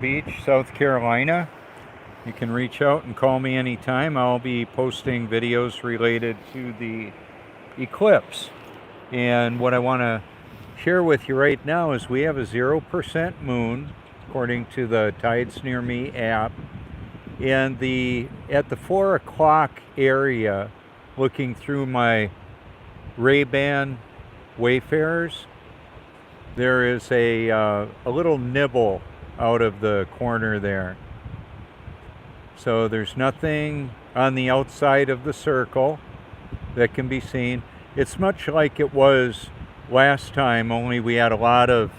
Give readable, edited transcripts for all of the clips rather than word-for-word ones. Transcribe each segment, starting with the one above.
Beach, South Carolina. You can reach out and call me anytime. I'll be posting videos related to the eclipse. And what I want to share with you right now is we have a 0% moon, according to the Tides Near Me app. And at the 4 o'clock area, looking through my Ray-Ban Wayfarers, there is a little nibble out of the corner there. So there's nothing on the outside of the circle that can be seen. It's much like it was last time, only we had a lot of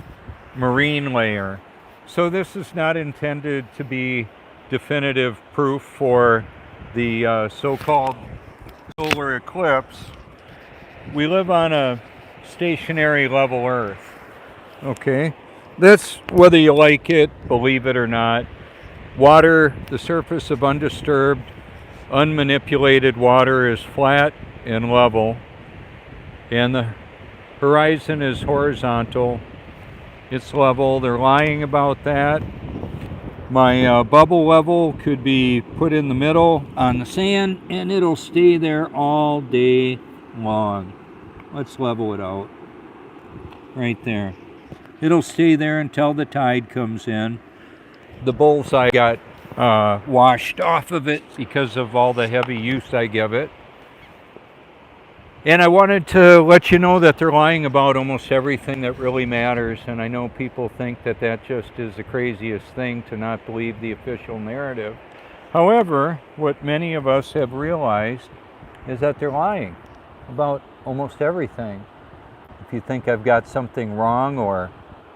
marine layer. So this is not intended to be definitive proof for the so-called solar eclipse. We live on a stationary level Earth. Okay, that's whether you like it, believe it or not. Water, the surface of undisturbed, unmanipulated water is flat and level, and the horizon is horizontal. It's level. They're lying about that. My bubble level could be put in the middle on the sand, and it'll stay there all day long. Let's level it out. Right there. It'll stay there until the tide comes in. The bullseye got washed off of it because of all the heavy use I give it. And I wanted to let you know that they're lying about almost everything that really matters. And I know people think that that just is the craziest thing to not believe the official narrative. However, what many of us have realized is that they're lying about almost everything. If you think I've got something wrong or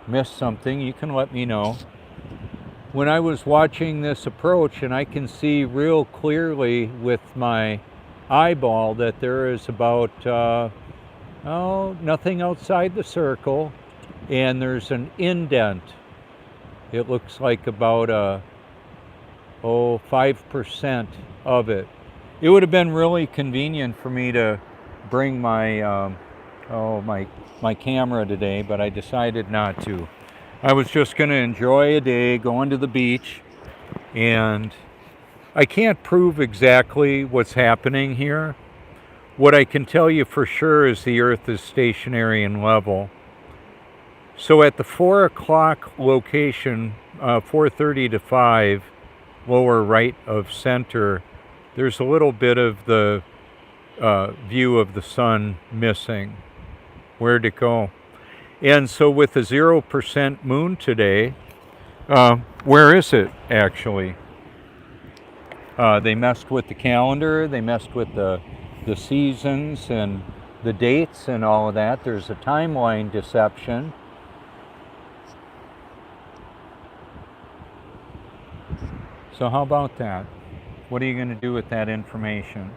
missed something, you can let me know. When I was watching this approach, and I can see real clearly with my eyeball that there is about nothing outside the circle, and there's an indent. It looks like about 5% of it. It would have been really convenient for me to bring my my camera today, but I decided not to. I was just going to enjoy a day, going to the beach, and I can't prove exactly what's happening here. What I can tell you for sure is the Earth is stationary and level. So at the 4 o'clock location, 4:30 to 5, lower right of center, there's a little bit of the view of the sun missing. Where'd it go? And so with the 0% moon today, where is it actually? They messed with the calendar, they messed with the seasons and the dates and all of that. There's a timeline deception. So how about that? What are you going to do with that information?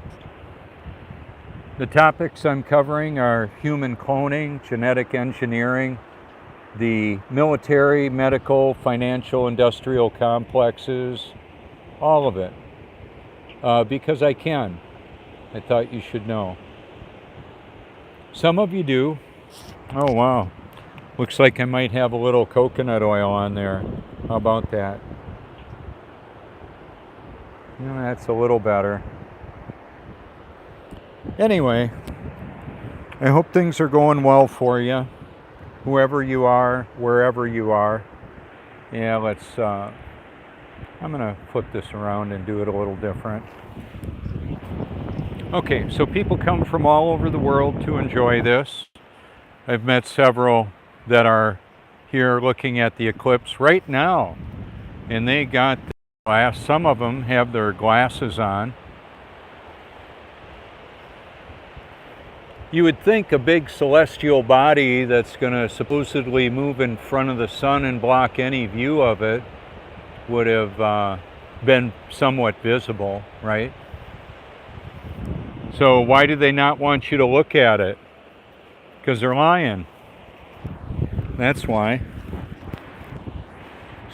The topics I'm covering are human cloning, genetic engineering, the military, medical, financial, industrial complexes, all of it. Because I can. I thought you should know. Some of you do. Oh, wow. Looks like I might have a little coconut oil on there. How about that? That's a little better. Anyway, I hope things are going well for you, whoever you are, wherever you are. Yeah, I'm going to flip this around and do it a little different. Okay, so people come from all over the world to enjoy this. I've met several that are here looking at the eclipse right now, and they got the glass. Some of them have their glasses on. You would think a big celestial body that's going to supposedly move in front of the sun and block any view of it would have been somewhat visible, right? So why do they not want you to look at it? Because they're lying. That's why.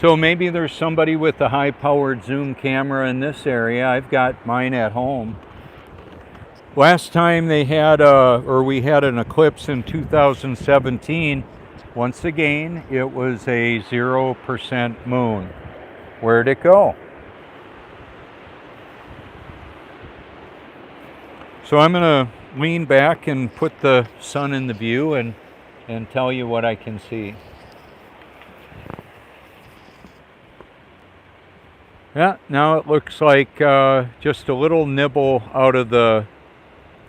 So maybe there's somebody with a high-powered zoom camera in this area. I've got mine at home. Last time we had an eclipse in 2017, once again, it was a 0% moon. Where'd it go? So I'm going to lean back and put the sun in the view and tell you what I can see. Yeah, now it looks like just a little nibble out of the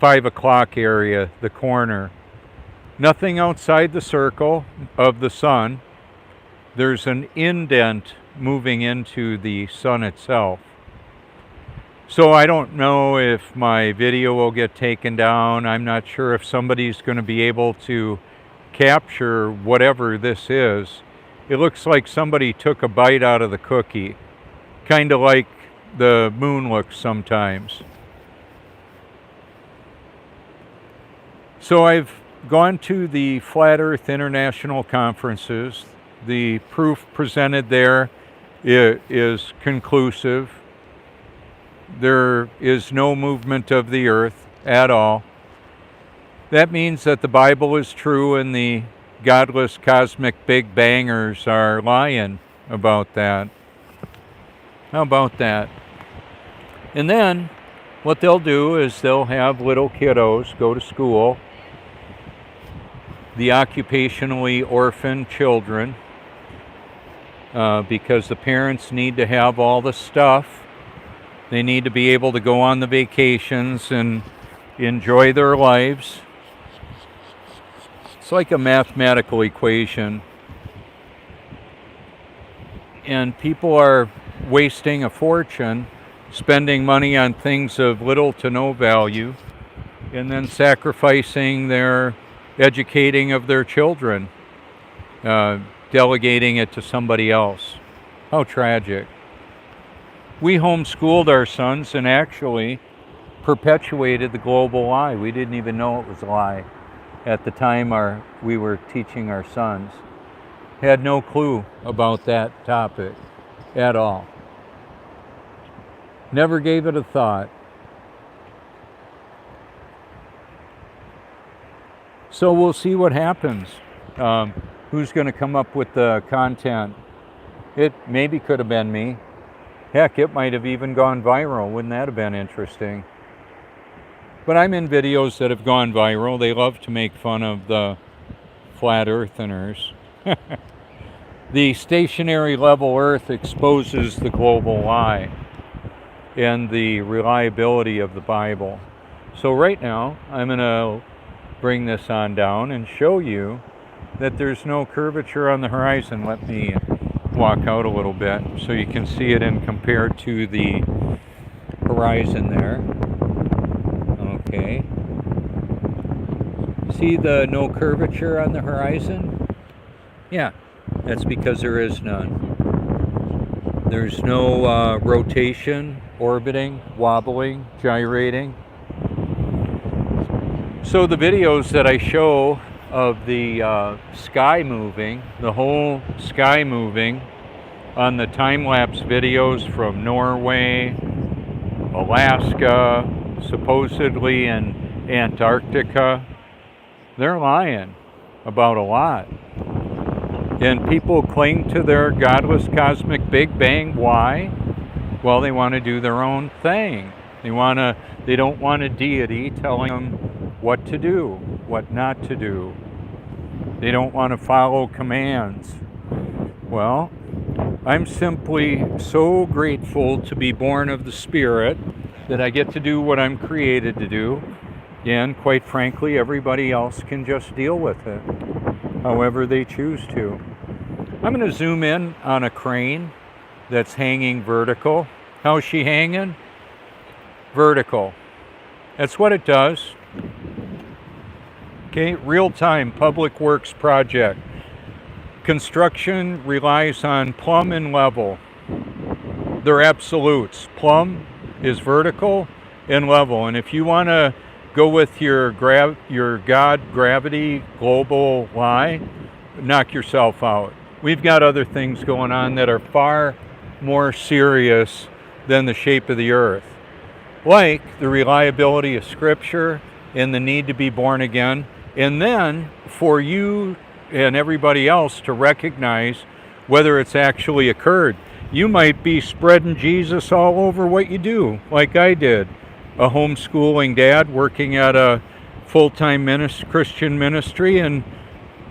5 o'clock area, the corner. Nothing outside the circle of the sun. There's an indent moving into the sun itself. So I don't know if my video will get taken down. I'm not sure if somebody's going to be able to capture whatever this is. It looks like somebody took a bite out of the cookie, kind of like the moon looks sometimes. So I've gone to the Flat Earth International conferences. The proof presented there is conclusive. There is no movement of the earth at all. That means that the Bible is true and the godless cosmic big bangers are lying about that. How about that? And then what they'll do is they'll have little kiddos go to school, the occupationally orphaned children, because the parents need to have all the stuff. They need to be able to go on the vacations and enjoy their lives. It's like a mathematical equation. And people are wasting a fortune, spending money on things of little to no value, and then sacrificing their educating of their children, delegating it to somebody else. How tragic. We homeschooled our sons and actually perpetuated the global lie. We didn't even know it was a lie at the time we were teaching our sons. Had no clue about that topic at all. Never gave it a thought. So we'll see what happens. Who's going to come up with the content? It maybe could have been me. Heck, it might have even gone viral. Wouldn't that have been interesting? But I'm in videos that have gone viral. They love to make fun of the flat eartheners. The stationary level Earth exposes the global lie and the reliability of the Bible. So right now, I'm going to bring this on down and show you that there's no curvature on the horizon. Let me walk out a little bit so you can see it and compare to the horizon there. Okay. See the no curvature on the horizon? Yeah, that's because there is none. There's no rotation, orbiting, wobbling, gyrating. So the videos that I show of the sky moving, the whole sky moving on the time-lapse videos from Norway, Alaska, supposedly in Antarctica, they're lying about a lot. And people cling to their godless cosmic Big Bang. Why? Well, they want to do their own thing. They don't want a deity telling them what to do, what not to do. They don't want to follow commands. Well, I'm simply so grateful to be born of the Spirit that I get to do what I'm created to do. And quite frankly, everybody else can just deal with it however they choose to. I'm going to zoom in on a crane that's hanging vertical. How's she hanging? Vertical. That's what it does. Okay, real-time public works project. Construction relies on plumb and level. They're absolutes. Plumb is vertical and level. And if you want to go with your God gravity global lie, knock yourself out. We've got other things going on that are far more serious than the shape of the earth, like the reliability of Scripture and the need to be born again, and then for you and everybody else to recognize whether it's actually occurred. You might be spreading Jesus all over what you do, like I did. A homeschooling dad working at a full-time Christian ministry and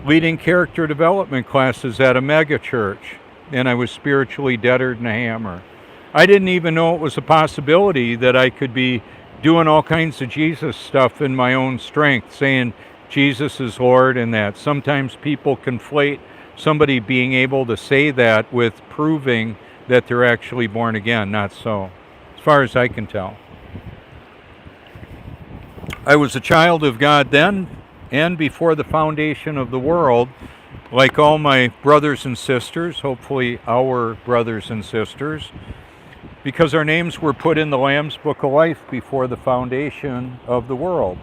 leading character development classes at a mega church. And I was spiritually deader than a hammer. I didn't even know it was a possibility that I could be doing all kinds of Jesus stuff in my own strength, saying Jesus is Lord and that. Sometimes people conflate somebody being able to say that with proving that they're actually born again. Not so, as far as I can tell. I was a child of God then and before the foundation of the world, like all my brothers and sisters, hopefully our brothers and sisters, because our names were put in the Lamb's Book of Life before the foundation of the world.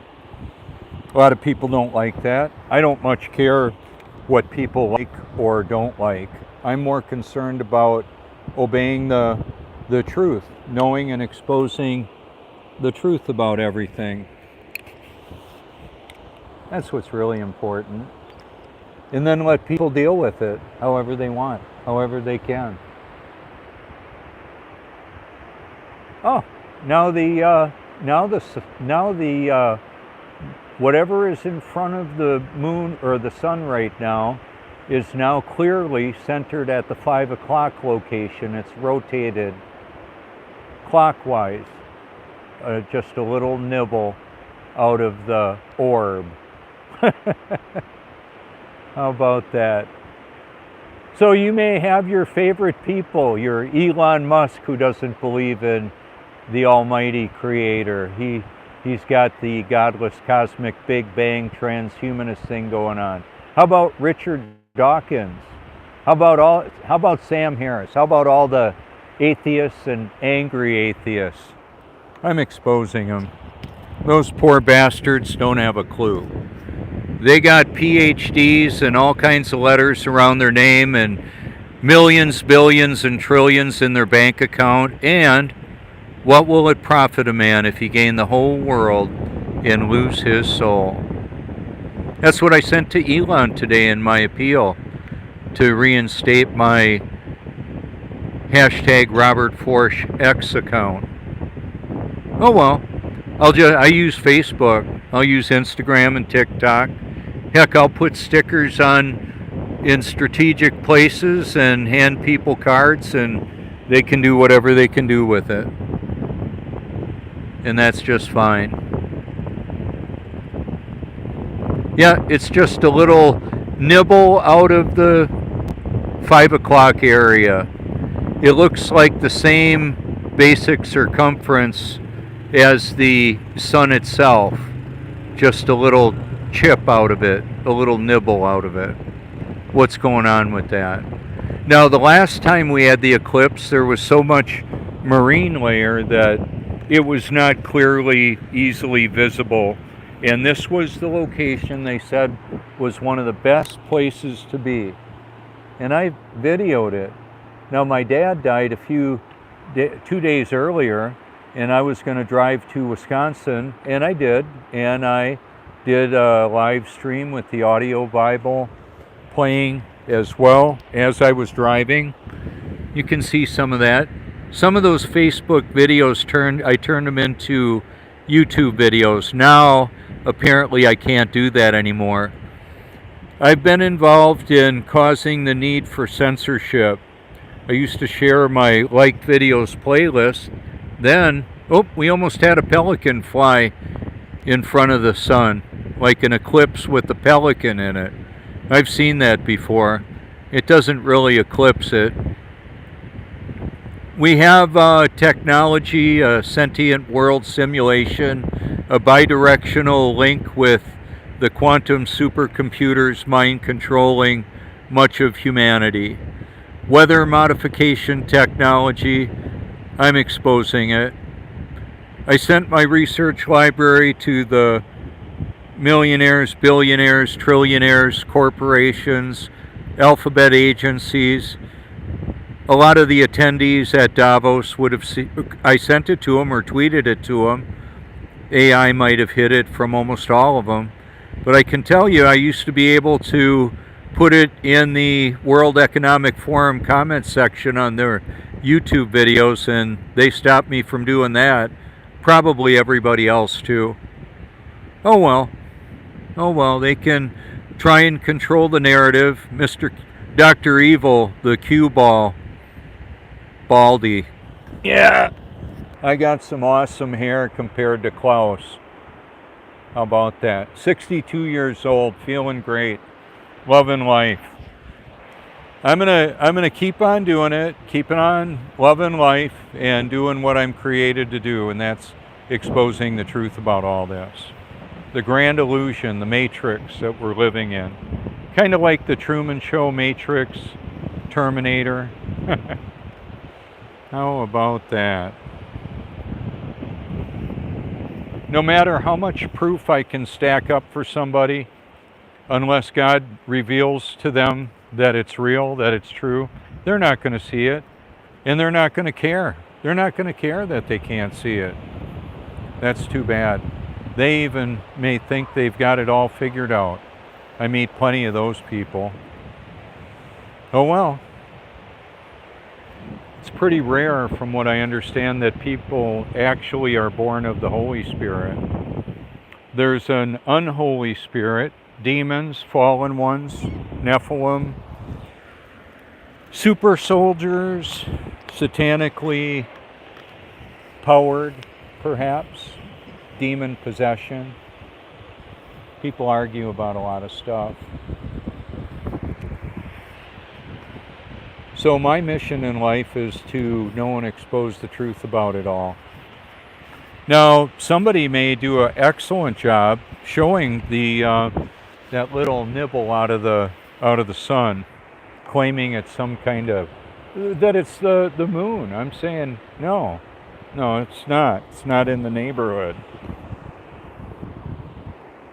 A lot of people don't like that. I don't much care what people like or don't like. I'm more concerned about obeying the truth, knowing and exposing the truth about everything. That's what's really important. And then let people deal with it however they want, however they can. Oh, now the whatever is in front of the moon or the sun right now is now clearly centered at the 5 o'clock location. It's rotated clockwise, just a little nibble out of the orb. How about that? So you may have your favorite people, your Elon Musk, who doesn't believe in the almighty creator. He's got the godless cosmic Big Bang transhumanist thing going on. How about Richard Dawkins? How about Sam Harris? How about all the atheists and angry atheists? I'm exposing them. Those poor bastards don't have a clue. They got PhDs and all kinds of letters around their name and millions, billions, and trillions in their bank account. And what will it profit a man if he gain the whole world and lose his soul? That's what I sent to Elon today in my appeal to reinstate my #RobertForsch account. Oh well, I use Facebook. I'll use Instagram and TikTok. Heck, I'll put stickers on in strategic places and hand people cards, and they can do whatever they can do with it. And that's just fine. Yeah, it's just a little nibble out of the 5 o'clock area. It looks like the same basic circumference as the sun itself, just a little chip out of it, a little nibble out of it. What's going on with that? Now, the last time we had the eclipse, there was so much marine layer that it was not clearly, easily visible. And this was the location they said was one of the best places to be. And I videoed it. Now, my dad died 2 days earlier, and I was going to drive to Wisconsin, and I did. And I did a live stream with the audio Bible playing as well as I was driving. You can see some of that. Some of those Facebook videos I turned them into YouTube videos. Now, apparently I can't do that anymore. I've been involved in causing the need for censorship. I used to share my liked videos playlist. Then, we almost had a pelican fly in front of the sun, like an eclipse with a pelican in it. I've seen that before. It doesn't really eclipse it. We have technology, a sentient world simulation, a bidirectional link with the quantum supercomputers mind controlling much of humanity. Weather modification technology, I'm exposing it. I sent my research library to the millionaires, billionaires, trillionaires, corporations, alphabet agencies. A lot of the attendees at Davos would have seen, I sent it to them or tweeted it to them. AI might have hit it from almost all of them. But I can tell you, I used to be able to put it in the World Economic Forum comment section on their YouTube videos, and they stopped me from doing that. Probably everybody else too. Oh well. Oh well, they can try and control the narrative. Dr. Evil, the cue ball, Baldy. Yeah. I got some awesome hair compared to Klaus. How about that? 62 years old, feeling great, loving life. I'm gonna keep on doing it, keeping on loving life, and doing what I'm created to do, and that's exposing the truth about all this. The grand illusion, the matrix that we're living in. Kind of like the Truman Show, Matrix, Terminator. How about that? No matter how much proof I can stack up for somebody, unless God reveals to them that it's real, that it's true, they're not going to see it, and they're not going to care. They're not going to care that they can't see it. That's too bad. They even may think they've got it all figured out. I meet plenty of those people. Oh well. It's pretty rare, from what I understand, that people actually are born of the Holy Spirit. There's an unholy spirit, demons, fallen ones, Nephilim, super soldiers, satanically powered, perhaps, demon possession. People argue about a lot of stuff. So my mission in life is to know and expose the truth about it all. Now, somebody may do an excellent job showing the that little nibble out of the sun, claiming it's some kind of that it's the moon. I'm saying no, it's not. It's not in the neighborhood.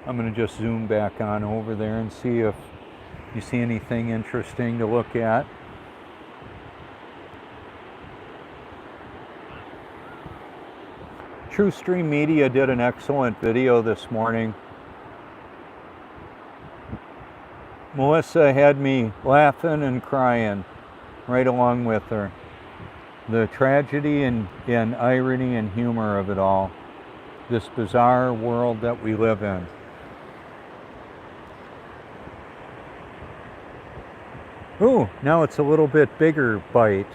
I'm going to just zoom back on over there and see if you see anything interesting to look at. TruthStream Media did an excellent video this morning. Melissa had me laughing and crying right along with her. The tragedy and irony and humor of it all. This bizarre world that we live in. Ooh, now it's a little bit bigger bite.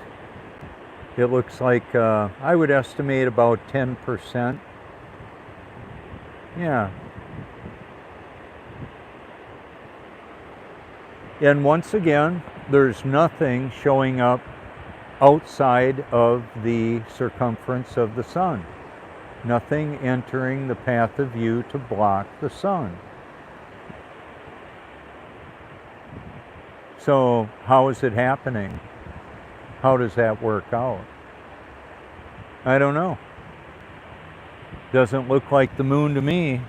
It looks like, I would estimate about 10%. Yeah. And once again, there's nothing showing up outside of the circumference of the sun. Nothing entering the path of view to block the sun. So how is it happening? How does that work out? I don't know. Doesn't look like the moon to me.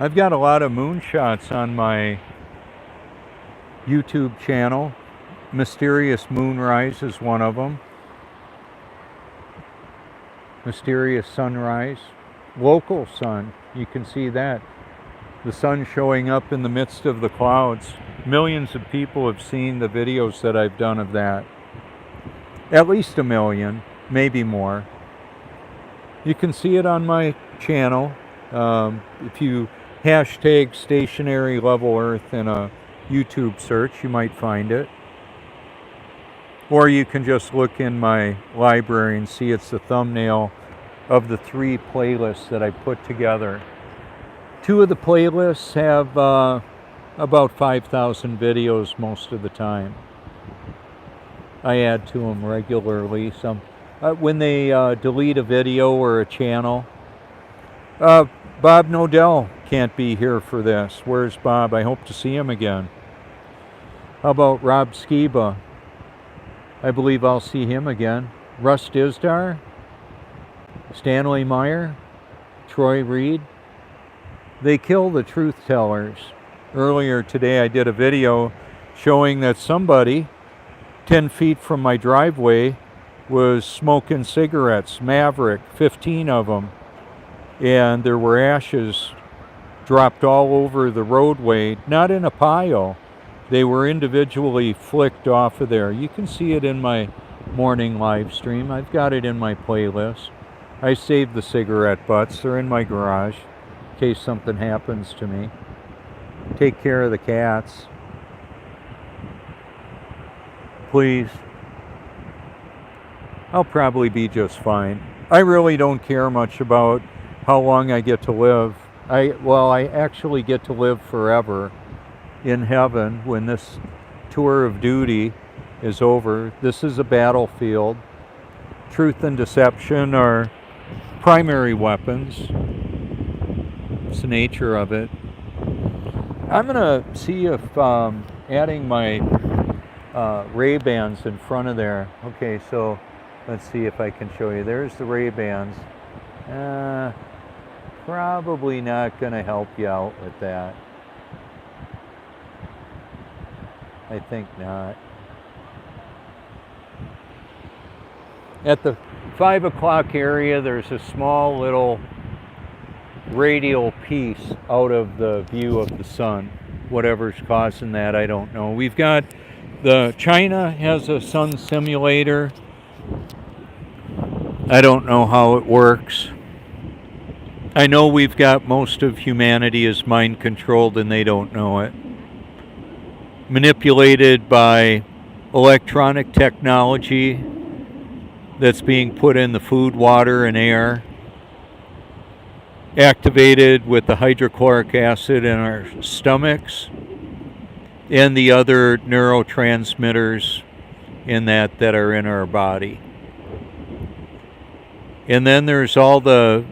I've got a lot of moon shots on my YouTube channel. Mysterious Moonrise is one of them. Mysterious Sunrise. Local sun, you can see that. The sun showing up in the midst of the clouds. Millions of people have seen the videos that I've done of that. At least 1 million, maybe more. You can see it on my channel. If you hashtag stationary level Earth in a YouTube search, you might find it. Or you can just look in my library and see it's the thumbnail of the 3 playlists that I put together. 2 of the playlists have about 5,000 videos most of the time. I add to them regularly. Some when they delete a video or a channel. Bob Nodell can't be here for this. Where's Bob? I hope to see him again. How about Rob Skiba? I believe I'll see him again. Russ Dizdar, Stanley Meyer, Troy Reed. They kill the truth tellers. Earlier today I did a video showing that somebody 10 feet from my driveway was smoking cigarettes, Maverick, 15 of them. And there were ashes dropped all over the roadway, not in a pile, They were individually flicked off of there. You can see it in my morning live stream. I've got it in my playlist. I saved the cigarette butts. They're in my garage in case something happens to me. Take care of the cats. Please. I'll probably be just fine. I really don't care much about how long I get to live. I actually get to live forever in heaven when this tour of duty is over. This is a battlefield. Truth and deception are primary weapons. It's the nature of it. I'm gonna see if adding my Ray-Bans in front of there. Okay, so let's see if I can show you. There's the Ray-Bans. Probably not gonna help you out with that. I think not. At the 5 o'clock area, there's a small little radial piece out of the view of the sun. Whatever's causing that, I don't know. We've got China has a sun simulator. I don't know how it works. I know we've got most of humanity is mind controlled and they don't know it. Manipulated by electronic technology that's being put in the food, water, and air. Activated with the hydrochloric acid in our stomachs and the other neurotransmitters in that are in our body. And then there's all the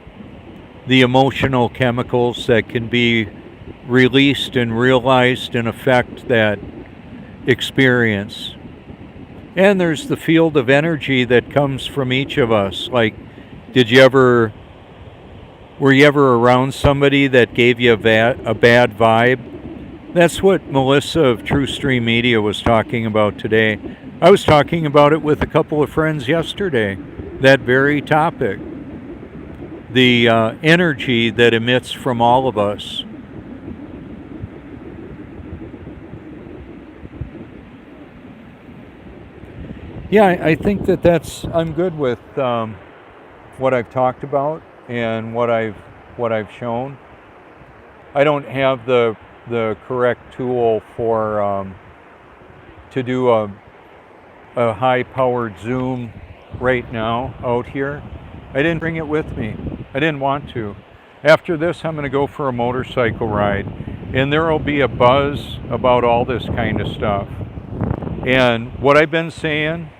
emotional chemicals that can be released and realized and affect that experience. And there's the field of energy that comes from each of us. Like, were you ever around somebody that gave you a bad vibe? That's what Melissa of True Stream Media was talking about today. I was talking about it with a couple of friends yesterday, that very topic. The energy that emits from all of us. Yeah, I think I'm good with what I've talked about and what I've shown. I don't have the correct tool for to do a high-powered zoom right now out here. I didn't bring it with me. I didn't want to. After this, I'm going to go for a motorcycle ride, and there will be a buzz about all this kind of stuff. And what I've been saying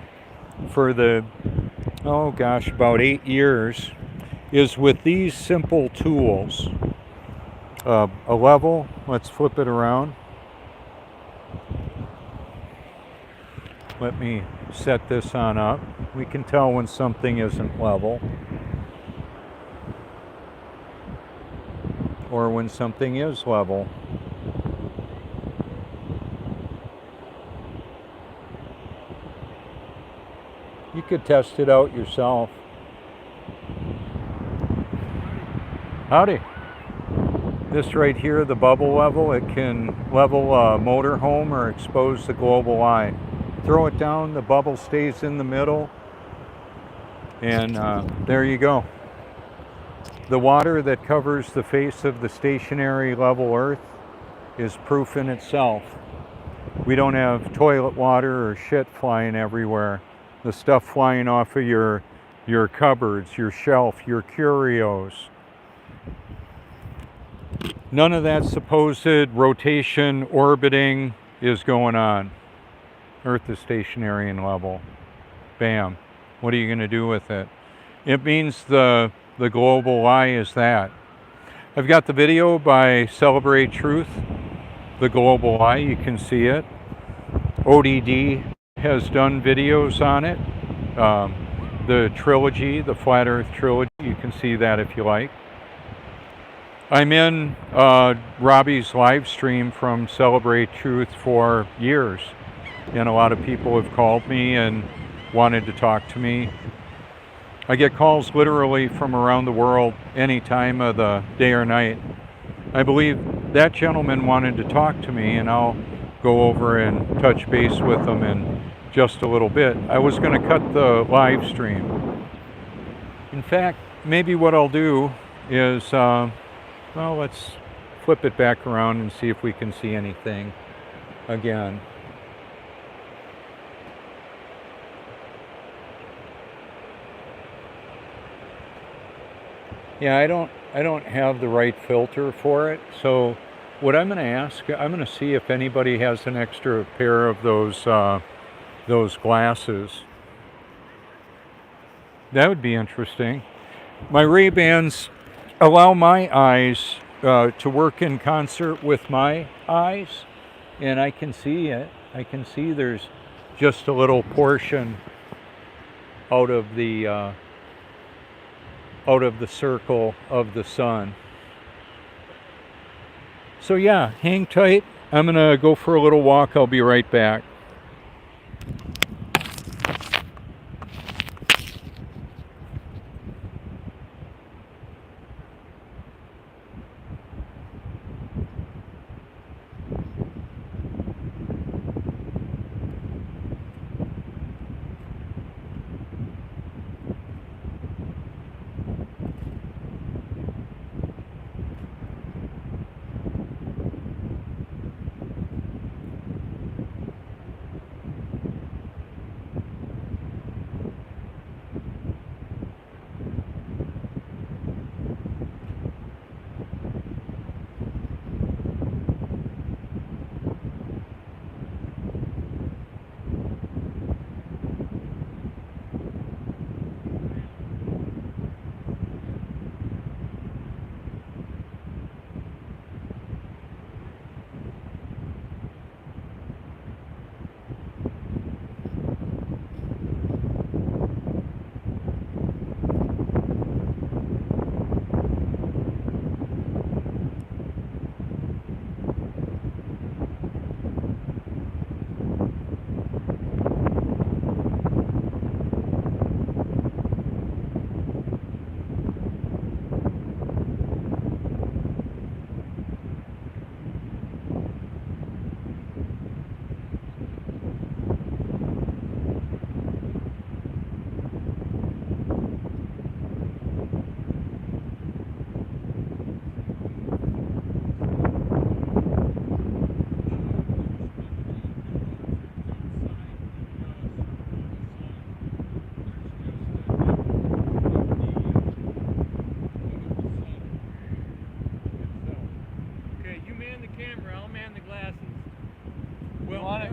for about 8 years is with these simple tools, a level, let's flip it around. Let me set this on up. We can tell when something isn't level or when something is level. You could test it out yourself. Howdy. This right here, the bubble level, it can level a motorhome or expose the global eye. Throw it down, the bubble stays in the middle, and there you go. The water that covers the face of the stationary level Earth is proof in itself. We don't have toilet water or shit flying everywhere. The stuff flying off of your cupboards, your shelf, your curios. None of that supposed rotation, orbiting is going on. Earth is stationary and level. Bam. What are you going to do with it? It means the global lie is that. I've got the video by Celebrate Truth, the global lie. You can see it. ODD has done videos on it. The trilogy, the Flat Earth trilogy, you can see that if you like. I'm in Robbie's live stream from Celebrate Truth for years, and a lot of people have called me and wanted to talk to me. I get calls literally from around the world any time of the day or night. I believe that gentleman wanted to talk to me, and I'll go over and touch base with them in just a little bit. I was going to cut the live stream. In fact, maybe what I'll do is, well, let's flip it back around and see if we can see anything again. Yeah, I don't have the right filter for it. So what I'm going to ask, I'm going to see if anybody has an extra pair of those glasses. That would be interesting. My Ray-Bans allow my eyes to work in concert with my eyes, and I can see it. I can see there's just a little portion out of the circle of the sun. So yeah, hang tight. I'm gonna go for a little walk. I'll be right back.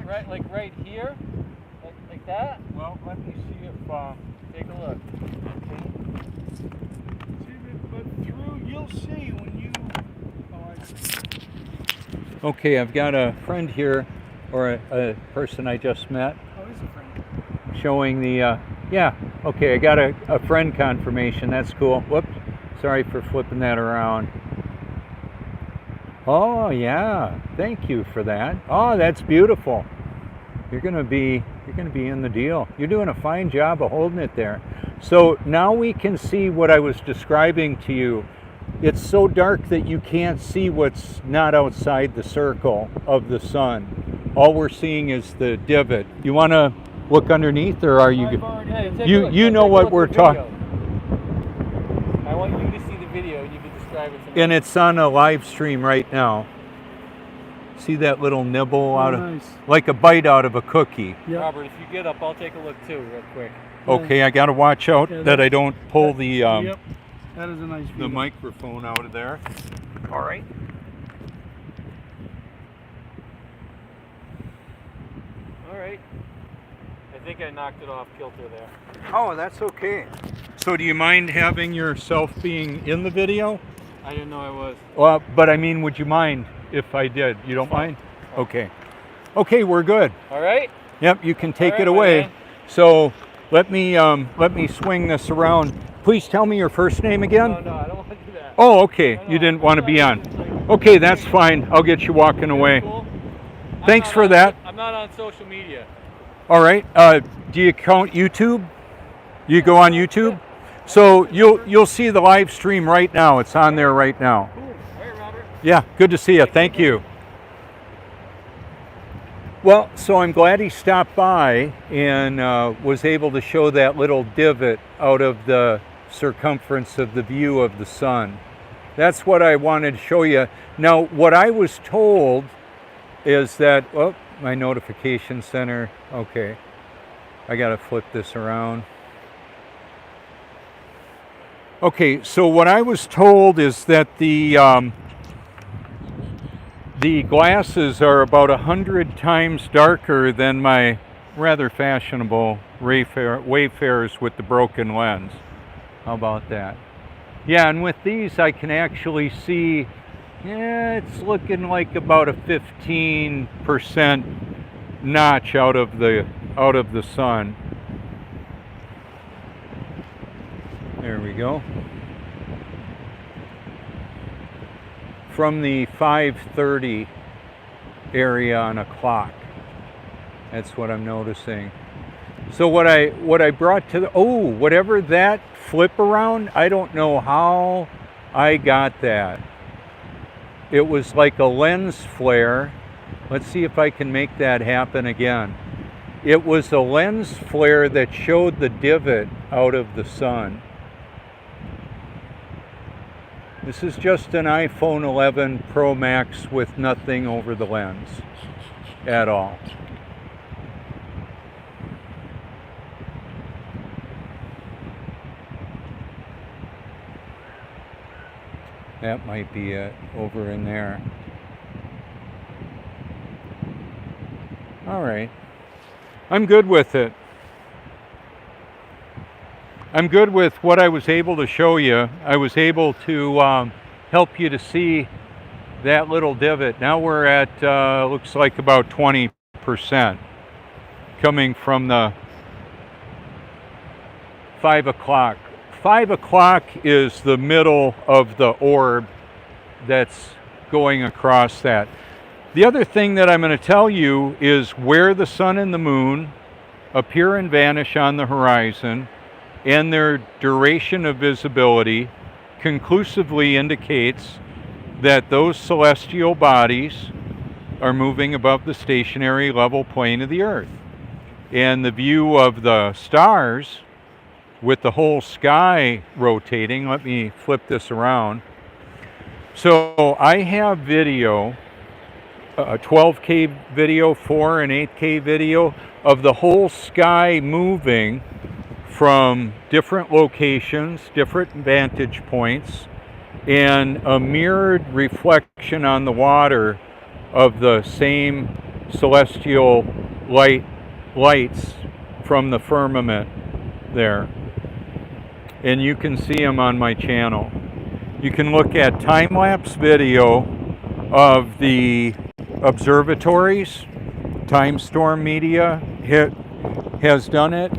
Right, like right here, like that. Well, let me see if Take a look. But through, you'll see when you. Okay, I've got a friend here, or a person I just met, Oh, he's a friend. showing the, yeah, okay, I got a friend confirmation, that's cool. Whoops, sorry for flipping that around. Oh, yeah, thank you for that. Oh, that's beautiful. You're gonna be in the deal. You're doing a fine job of holding it there. So now we can see what I was describing to you. It's so dark that you can't see what's not outside the circle of the sun. All we're seeing is the divot. You want to look underneath, or are you? You know what we're talking. I want you to see the video. You can describe it to me. And it's on a live stream right now. See that little nibble out of, nice. like a bite out of a cookie. Yep. Robert, if you get up, I'll take a look too, real quick. Okay, I got to watch out that I don't pull the Yep, that is a nice view. the microphone out of there. All right. All right. I think I knocked it off kilter there. Oh, that's okay. So do you mind having yourself being in the video? I didn't know I was. Well, but I mean, would you mind if I did? You don't mind? Okay. Okay, we're good. All right. Yep, you can take All right, it away. man. So let me swing this around. Please tell me your first name again. No, I don't want to do that. Oh, okay. No, You didn't want to be on. Like, Okay, that's fine. I'll get you walking away. cool. Thanks for that. I'm not on social media. All right. Do you count YouTube? You go on YouTube? So you'll see the live stream right now. It's on there right now. Cool. All right, Robert. Yeah, good to see you. Thank you. Well, so I'm glad he stopped by and was able to show that little divot out of the circumference of the view of the sun. That's what I wanted to show you. Now, what I was told is that, oh, my notification center, okay, I gotta flip this around. Okay, so what I was told is that the glasses are about 100 times darker than my rather fashionable Wayfarers with the broken lens. How about that? Yeah, and with these I can actually see, yeah, it's looking like about a 15% notch out of the sun. There we go. From the 5:30 area on a clock. That's what I'm noticing. So what I brought to the, whatever that flip around, I don't know how I got that. It was like a lens flare. Let's see if I can make that happen again. It was a lens flare that showed the divot out of the sun. This is just an iPhone 11 Pro Max with nothing over the lens at all. That might be it over in there. All right. I'm good with it. I'm good with what I was able to show you. I was able to help you to see that little divot. Now we're at, looks like about 20% coming from the 5 o'clock. 5 o'clock is the middle of the orb that's going across that. The other thing that I'm going to tell you is where the sun and the moon appear and vanish on the horizon, and their duration of visibility conclusively indicates that those celestial bodies are moving above the stationary level plane of the Earth. And the view of the stars with the whole sky rotating, let me flip this around. So I have video, a 12K video, 4 and 8K video of the whole sky moving from different locations, different vantage points, and a mirrored reflection on the water of the same celestial lights from the firmament there. And you can see them on my channel. You can look at time-lapse video of the observatories. Timestorm Media has done it.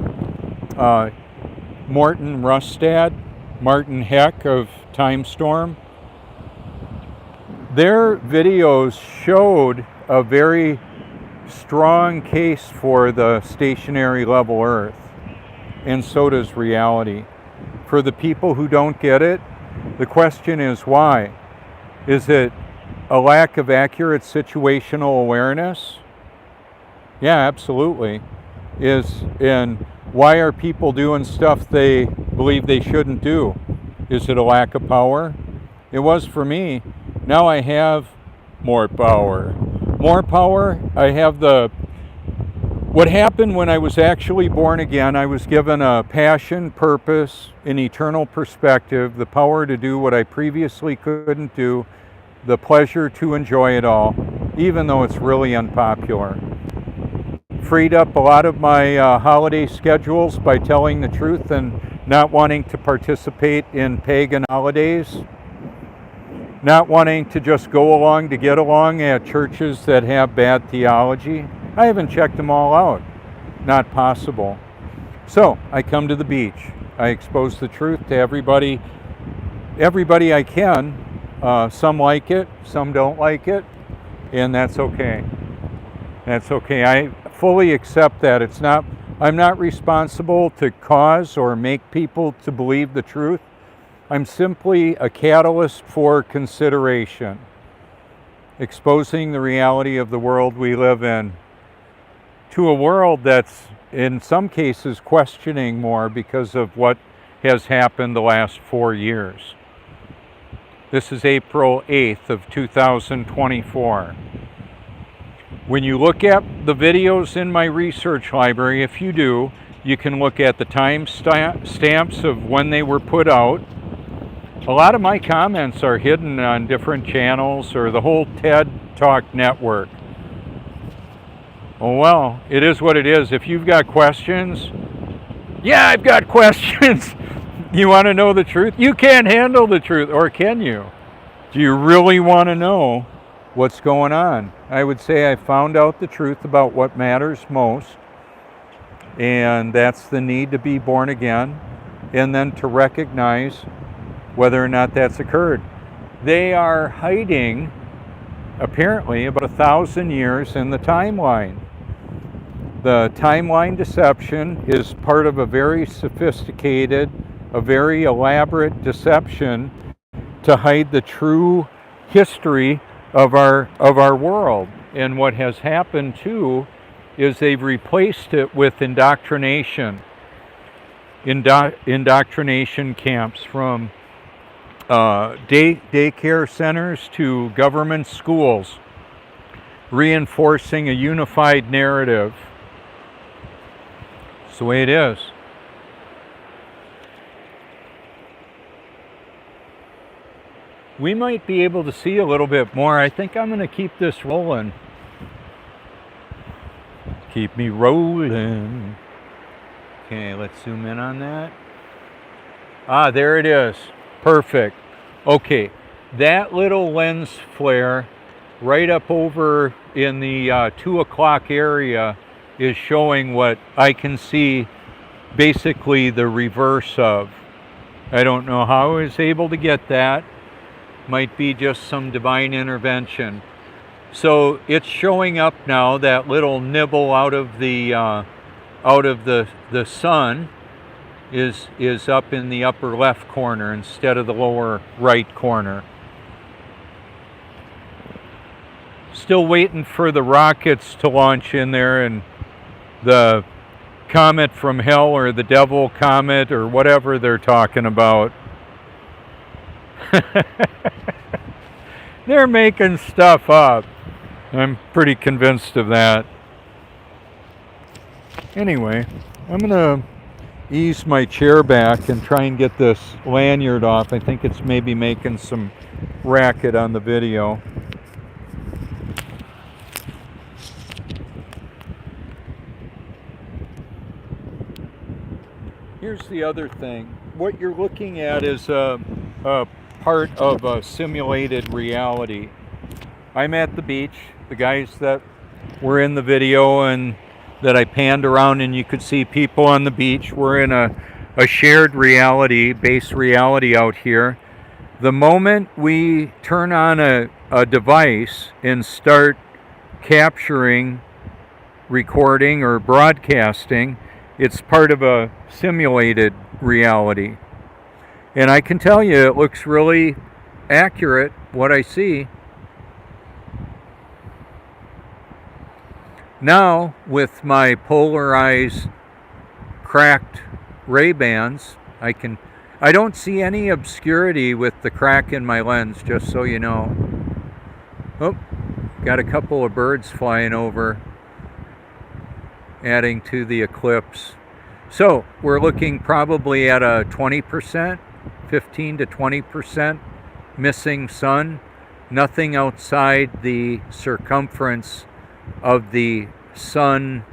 Martin Heck of Timestorm. Their videos showed a very strong case for the stationary level Earth, and so does reality. For the people who don't get it, the question is why? Is it a lack of accurate situational awareness? Yeah, absolutely. And why are people doing stuff they believe they shouldn't do? Is it a lack of power? It was for me. Now I have more power. More power. I have what happened when I was actually born again, I was given a passion, purpose, an eternal perspective, the power to do what I previously couldn't do, the pleasure to enjoy it all, even though it's really unpopular. Freed up a lot of my holiday schedules by telling the truth and not wanting to participate in pagan holidays, not wanting to just go along to get along at churches that have bad theology. I haven't checked them all out. Not possible. So I come to the beach. I expose the truth to everybody I can. Some like it, some don't like it, and that's okay. That's okay. I fully accept that. I'm not responsible to cause or make people to believe the truth. I'm simply a catalyst for consideration, exposing the reality of the world we live in to a world that's in some cases questioning more because of what has happened the last 4 years. This is April 8th of 2024. When you look at the videos in my research library, if you do, you can look at the time stamps of when they were put out. A lot of my comments are hidden on different channels or the whole TED Talk network. Oh well, it is what it is. If you've got questions, yeah, I've got questions. You want to know the truth? You can't handle the truth, or can you? Do you really want to know what's going on? I would say I found out the truth about what matters most, and that's the need to be born again, and then to recognize whether or not that's occurred. They are hiding, apparently, about 1,000 years in the timeline. The timeline deception is part of a very sophisticated, a very elaborate deception to hide the true history of our world. And what has happened too is they've replaced it with indoctrination. Indoctrination camps from daycare centers to government schools, reinforcing a unified narrative. It's the way it is. We might be able to see a little bit more. I think I'm going to keep this rolling. Keep me rolling. Okay, let's zoom in on that. Ah, there it is. Perfect. Okay, that little lens flare right up over in the 2 o'clock area is showing what I can see basically the reverse of. I don't know how I was able to get that. Might be just some divine intervention. So it's showing up now, that little nibble out of the sun is up in the upper left corner instead of the lower right corner. Still waiting for the rockets to launch in there and the comet from hell, or the devil comet, or whatever they're talking about. They're making stuff up. I'm pretty convinced of that. Anyway, I'm going to ease my chair back and try and get this lanyard off. I think it's maybe making some racket on the video. Here's the other thing. What you're looking at is a part of a simulated reality. I'm at the beach. The guys that were in the video and that I panned around and you could see people on the beach, we're in a shared reality, base reality out here. The moment we turn on a device and start capturing, recording, or broadcasting, it's part of a simulated reality. And I can tell you, it looks really accurate, what I see. Now, with my polarized, cracked Ray-Bans, I don't see any obscurity with the crack in my lens, just so you know. Oh, got a couple of birds flying over, adding to the eclipse. So, we're looking probably at a 20%, 15 to 20% missing sun. Nothing outside the circumference of the sun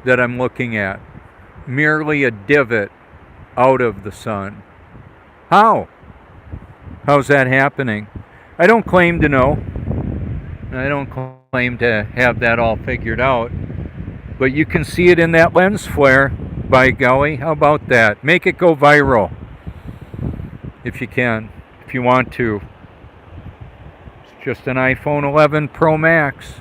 that I'm looking at. Merely a divot out of the sun. How? How's that happening? I don't claim to know. I don't claim to have that all figured out. But you can see it in that lens flare. By golly, how about that? Make it go viral. If you can, if you want to. It's just an iPhone 11 Pro Max.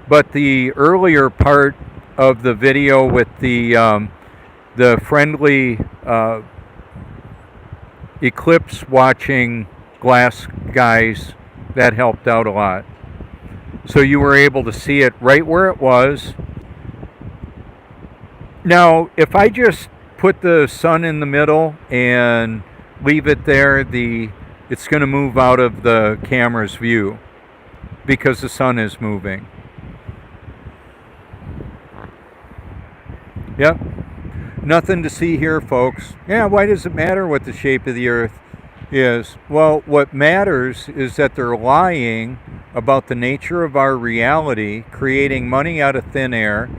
But the earlier part of the video with the friendly eclipse watching glass guys, that helped out a lot. So you were able to see it right where it was. Now, if I just put the sun in the middle and leave it there, it's going to move out of the camera's view because the sun is moving. Yep. Nothing to see here, folks. Yeah, why does it matter what the shape of the earth is? Well, what matters is that they're lying about the nature of our reality, creating money out of thin air,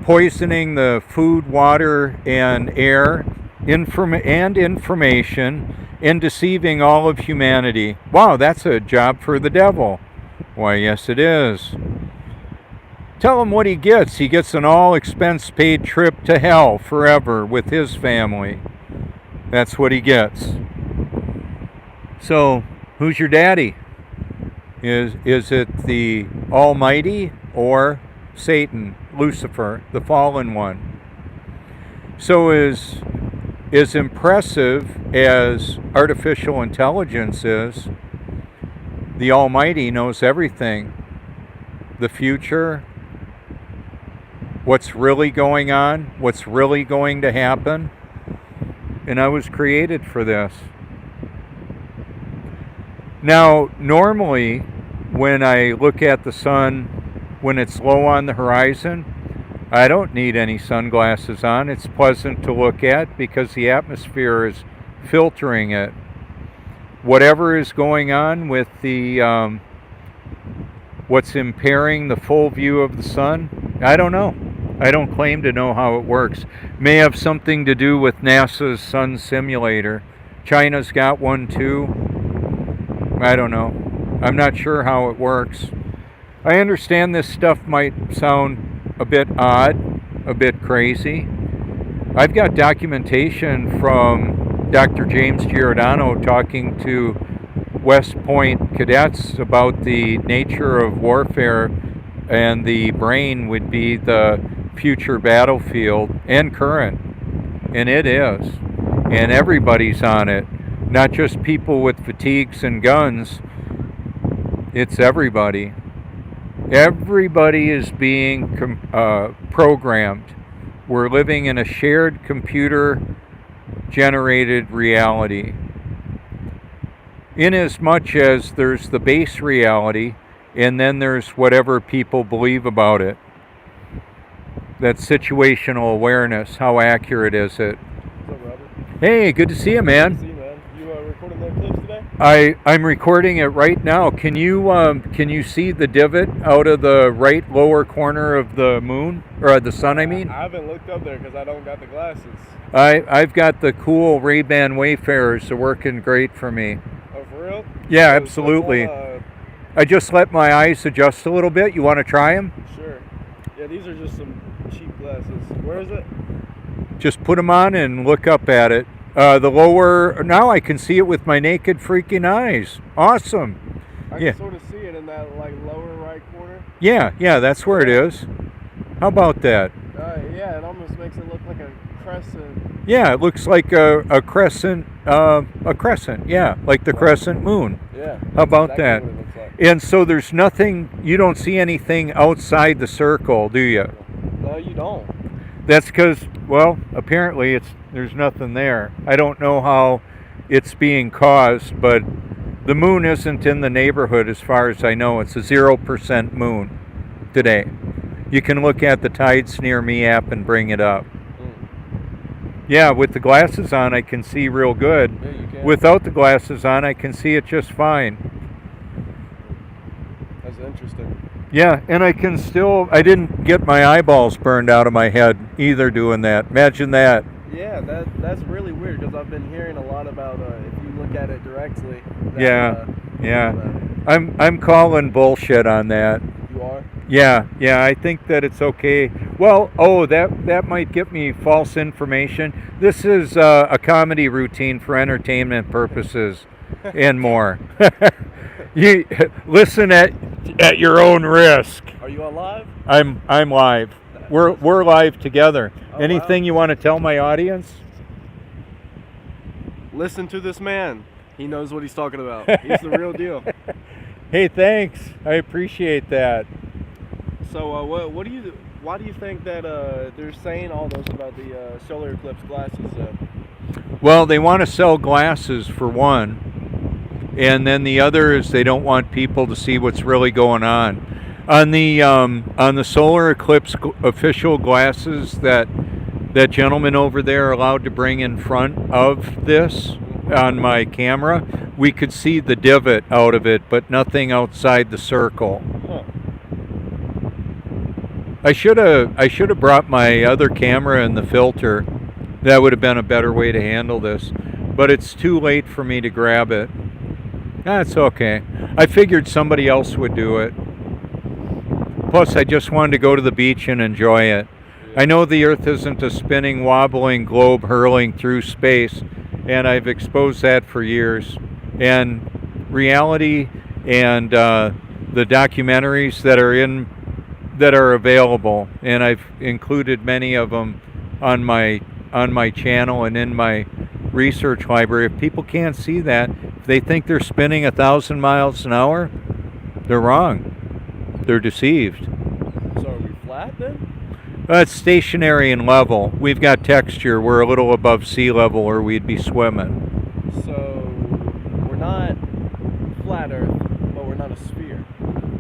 poisoning the food, water, and air, and information, and deceiving all of humanity. Wow, that's a job for the devil. Why, yes it is. Tell him what he gets. He gets an all-expense-paid trip to hell forever with his family. That's what he gets. So, who's your daddy? Is it the Almighty or Satan, Lucifer, the fallen one? So as impressive as artificial intelligence is, the Almighty knows everything. The future, what's really going on, what's really going to happen. And I was created for this. Now, normally, when I look at the sun when it's low on the horizon, I don't need any sunglasses on. It's pleasant to look at because the atmosphere is filtering it. Whatever is going on with the what's impairing the full view of the sun, I don't know. I don't claim to know how it works. May have something to do with NASA's sun simulator. China's got one too. I don't know. I'm not sure how it works. I understand this stuff might sound a bit odd, a bit crazy. I've got documentation from Dr. James Giordano talking to West Point cadets about the nature of warfare, and the brain would be the future battlefield and current. And it is. And everybody's on it. Not just people with fatigues and guns. It's everybody. Everybody is being programmed. We're living in a shared computer-generated reality. Inasmuch as there's the base reality, and then there's whatever people believe about it. That's situational awareness. How accurate is it? What's up, Robert? Hey, good to see you, man. Good to see you, man. You recording the Eclipse today? I'm recording it right now. Can you see the divot out of the right lower corner of the moon, or the sun? I mean. I haven't looked up there because I don't got the glasses. I've got the cool Ray-Ban Wayfarers. They're working great for me. Oh, for real? Yeah, absolutely. I just let my eyes adjust a little bit. You want to try them? Sure. Yeah, these are just some cheap glasses. Where is it? Just put them on and look up at it. The lower, now I can see it with my naked freaking eyes. Awesome. I Yeah. can sort of see it in that lower right corner. Yeah, that's where it is. How about that? Yeah, it almost makes it look like a crescent. Yeah, it looks like a crescent, yeah, like the crescent moon. Yeah. How about exactly that? What it looks like. And so there's nothing, you don't see anything outside the circle, do you? No, you don't. That's because, well, apparently there's nothing there. I don't know how it's being caused, but the moon isn't in the neighborhood as far as I know. It's a 0% moon today. You can look at the Tides Near Me app and bring it up. Yeah, with the glasses on, I can see real good. Yeah, you can. Without the glasses on, I can see it just fine. That's interesting. Yeah, and I didn't get my eyeballs burned out of my head either doing that. Imagine that. Yeah, that's really weird because I've been hearing a lot about if you look at it directly. That, Yeah. I'm calling bullshit on that. You are? Yeah, I think that it's okay. Well, that might get me false information. This is a comedy routine for entertainment purposes and more. You listen at your own risk. Are you on live? I'm live. We're live together. Oh, Anything wow. you want to tell my audience? Listen to this man. He knows what he's talking about. He's the real deal. Hey, thanks. I appreciate that. So, why do you think that they're saying all those about the solar eclipse glasses? Well, they want to sell glasses for one, and then the other is they don't want people to see what's really going on. On the solar eclipse official glasses that gentleman over there allowed to bring in front of this on my camera, we could see the divot out of it, but nothing outside the circle. Huh. I should have brought my other camera and the filter. That would have been a better way to handle this, but it's too late for me to grab it. That's okay. I figured somebody else would do it. Plus, I just wanted to go to the beach and enjoy it. I know the Earth isn't a spinning, wobbling globe hurling through space, and I've exposed that for years. And reality and the documentaries that are available, and I've included many of them on my channel and in my research library. If people can't see that, if they think they're spinning 1,000 miles an hour, they're wrong. They're deceived. So are we flat then? It's stationary and level. We've got texture. We're a little above sea level, or we'd be swimming. So we're not flat Earth, but we're not a sphere.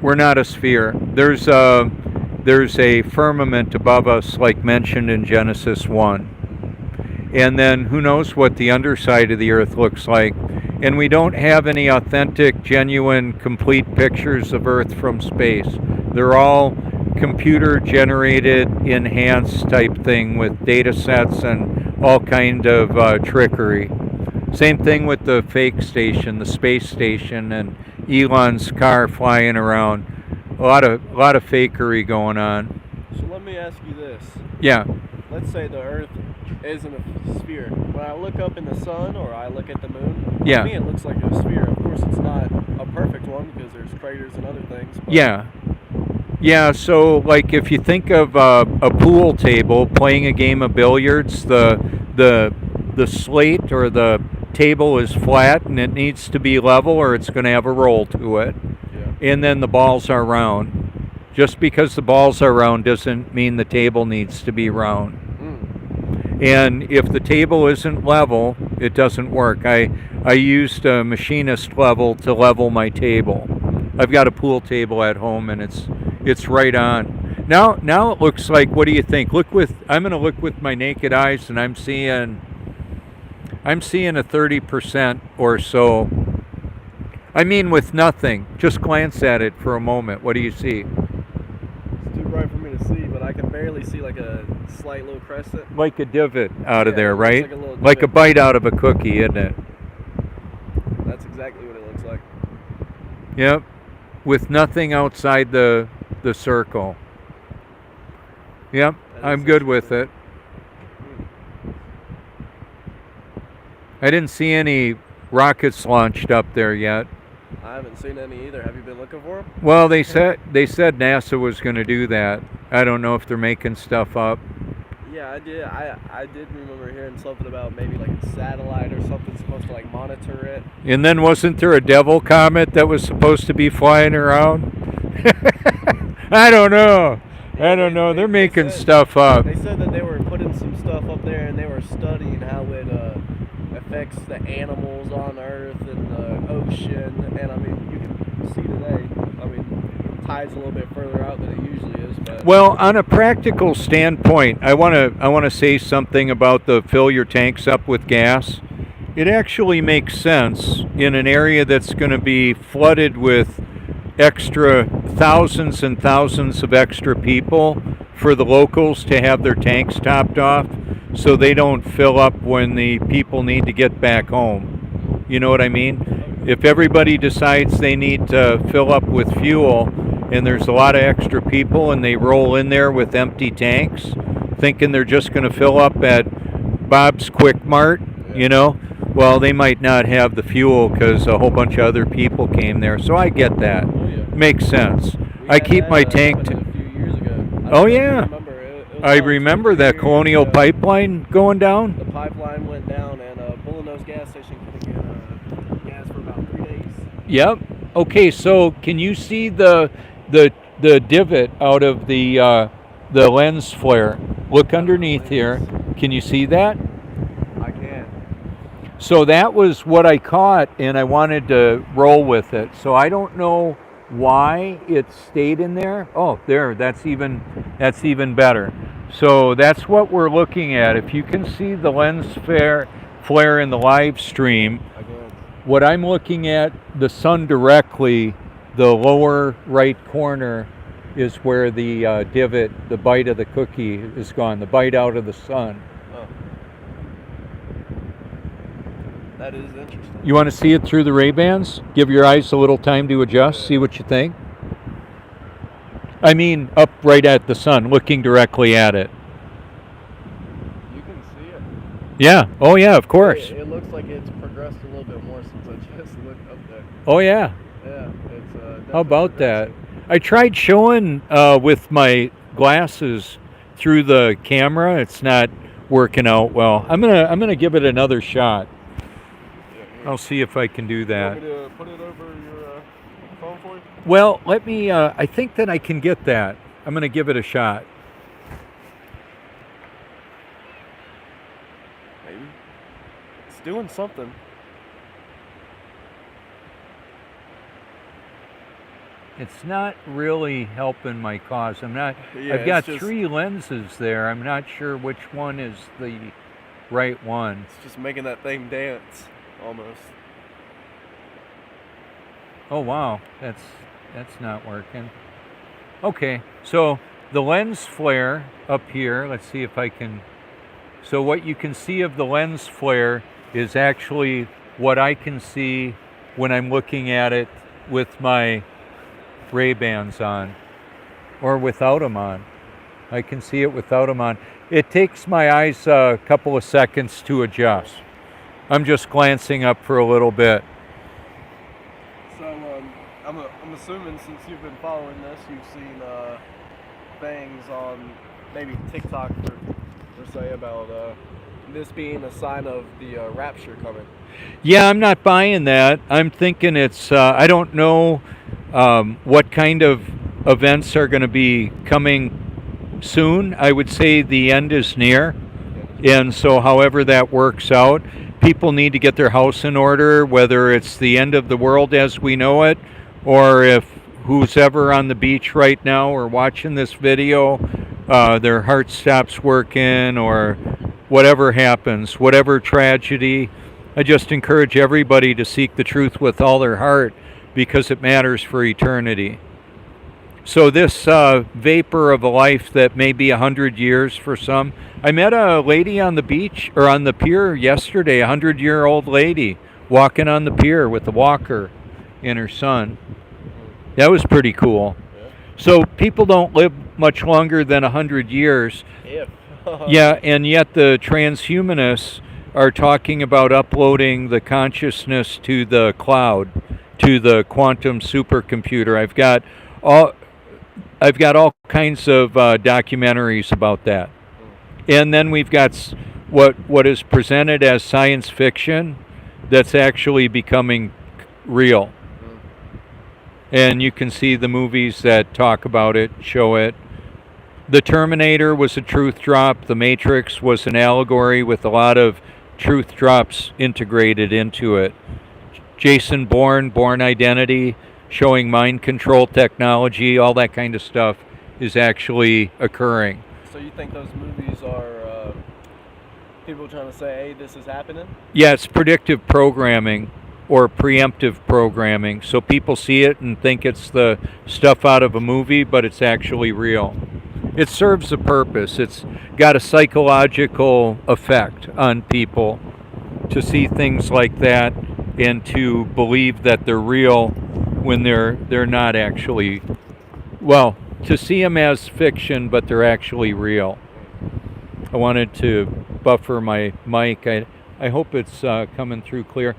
We're not a sphere. There's a firmament above us, like mentioned in Genesis 1. And then who knows what the underside of the Earth looks like. And we don't have any authentic, genuine, complete pictures of Earth from space. They're all computer-generated, enhanced type thing with data sets and all kind of trickery. Same thing with the fake station, the space station, and Elon's car flying around. A lot of fakery going on. So let me ask you this. Yeah. Let's say the Earth isn't a sphere. When I look up in the sun or I look at the moon, Yeah. to me it looks like a sphere. Of course, it's not a perfect one because there's craters and other things. But Yeah. Yeah, so like if you think of a pool table playing a game of billiards, the slate or the table is flat and it needs to be level or it's going to have a roll to it. Yeah. And then the balls are round. Just because the balls are round doesn't mean the table needs to be round. And if the table isn't level, it doesn't work. I used a machinist level to level my table. I've got a pool table at home and it's right on. Now it looks like, what do you think? I'm going to look with my naked eyes and I'm seeing a 30% or so. I mean with nothing. Just glance at it for a moment. What do you see? It's too bright for me to see, but I can barely see like a slight little crescent. Like a divot out of Yeah, there, it looks right? like a little Like a divot. bite out of a cookie, isn't it? That's exactly what it looks like. Yep. With nothing outside the circle. Yep, That I'm is good with it. I didn't see any rockets launched up there yet. I haven't seen any either. Have you been looking for them? Well, they said NASA was going to do that. I don't know if they're making stuff up. Yeah, I did. I did remember hearing something about maybe like a satellite or something supposed to like monitor it. And then wasn't there a devil comet that was supposed to be flying around? I don't know. They're making stuff up. They said that they were putting some stuff up there and they were studying how it affects the animals on Earth and the ocean. And I mean, you can see today, I mean, tide's a little bit further out than it usually is. But Well, on a practical standpoint, I want to say something about the fill your tanks up with gas. It actually makes sense in an area that's going to be flooded with extra thousands and thousands of extra people for the locals to have their tanks topped off so they don't fill up when the people need to get back home. You know what I mean? If everybody decides they need to fill up with fuel and there's a lot of extra people and they roll in there with empty tanks thinking they're just going to fill up at Bob's Quick Mart, you know, well, they might not have the fuel because a whole bunch of other people came there. So I get that. Makes sense. I keep my tank. A few years ago. Oh, yeah. It was I about remember 2 that years Colonial ago. Pipeline going down. The pipeline went down, and Bullino's gas station couldn't get gas for about 3 days. Yep. Okay, so can you see the divot out of the lens flare? Look underneath here. Can you see that? I can. So that was what I caught, and I wanted to roll with it. So I don't know why it stayed in there. Oh, there. That's even better. So that's what we're looking at. If you can see the lens flare in the live stream, I can. what I'm looking at, the sun directly, the lower right corner is where the divot, the bite of the cookie is gone, the bite out of the sun. Oh. That is interesting. You want to see it through the Ray-Bans? Give your eyes a little time to adjust, see what you think. I mean, up right at the sun, looking directly at it. You can see it. Yeah, oh yeah, of course. It looks like it's progressed a little bit more since I just looked up there. Oh yeah. Yeah, it's How about that? I tried showing with my glasses through the camera. It's not working out well. I'm gonna give it another shot. I'll see if I can do that. You want me to put it over your phone for you? Well, let me. I think that I can get that. I'm gonna give it a shot. Maybe. It's doing something. It's not really helping my cause. I'm not. Yeah, I've got it's just- 3 lenses there. I'm not sure which one is the right one. It's just making that thing dance, almost. Oh wow, that's not working. Okay, so the lens flare up here, let's see if I can. So what you can see of the lens flare is actually what I can see when I'm looking at it with my Ray-Bans on, or without them on. I can see it without them on. It takes my eyes a couple of seconds to adjust. I'm just glancing up for a little bit. So I'm assuming since you've been following this, you've seen things on maybe TikTok per se about this being a sign of the rapture coming. Yeah, I'm not buying that. I'm thinking it's, I don't know what kind of events are going to be coming soon. I would say the end is near. And so however that works out, people need to get their house in order, whether it's the end of the world as we know it, or if who's ever on the beach right now or watching this video, their heart stops working or whatever happens, whatever tragedy. I just encourage everybody to seek the truth with all their heart because it matters for eternity. So this vapor of a life that may be 100 years for some. I met a lady on the beach or on the pier yesterday, a 100-year-old lady walking on the pier with a walker and her son. That was pretty cool. So people don't live much longer than 100 years. If. Yeah, and yet the transhumanists are talking about uploading the consciousness to the cloud, to the quantum supercomputer. I've got all kinds of documentaries about that. And then we've got what is presented as science fiction that's actually becoming real. And you can see the movies that talk about it, show it. The Terminator was a truth drop. The Matrix was an allegory with a lot of truth drops integrated into it. Jason Bourne, Bourne Identity, showing mind control technology, all that kind of stuff is actually occurring. So you think those movies are people trying to say, hey, this is happening? Yeah, it's predictive programming or preemptive programming. So people see it and think it's the stuff out of a movie, but it's actually real. It serves a purpose. It's got a psychological effect on people to see things like that and to believe that they're real when they're not actually, well, to see them as fiction, but they're actually real. I wanted to buffer my mic. I hope it's coming through clear.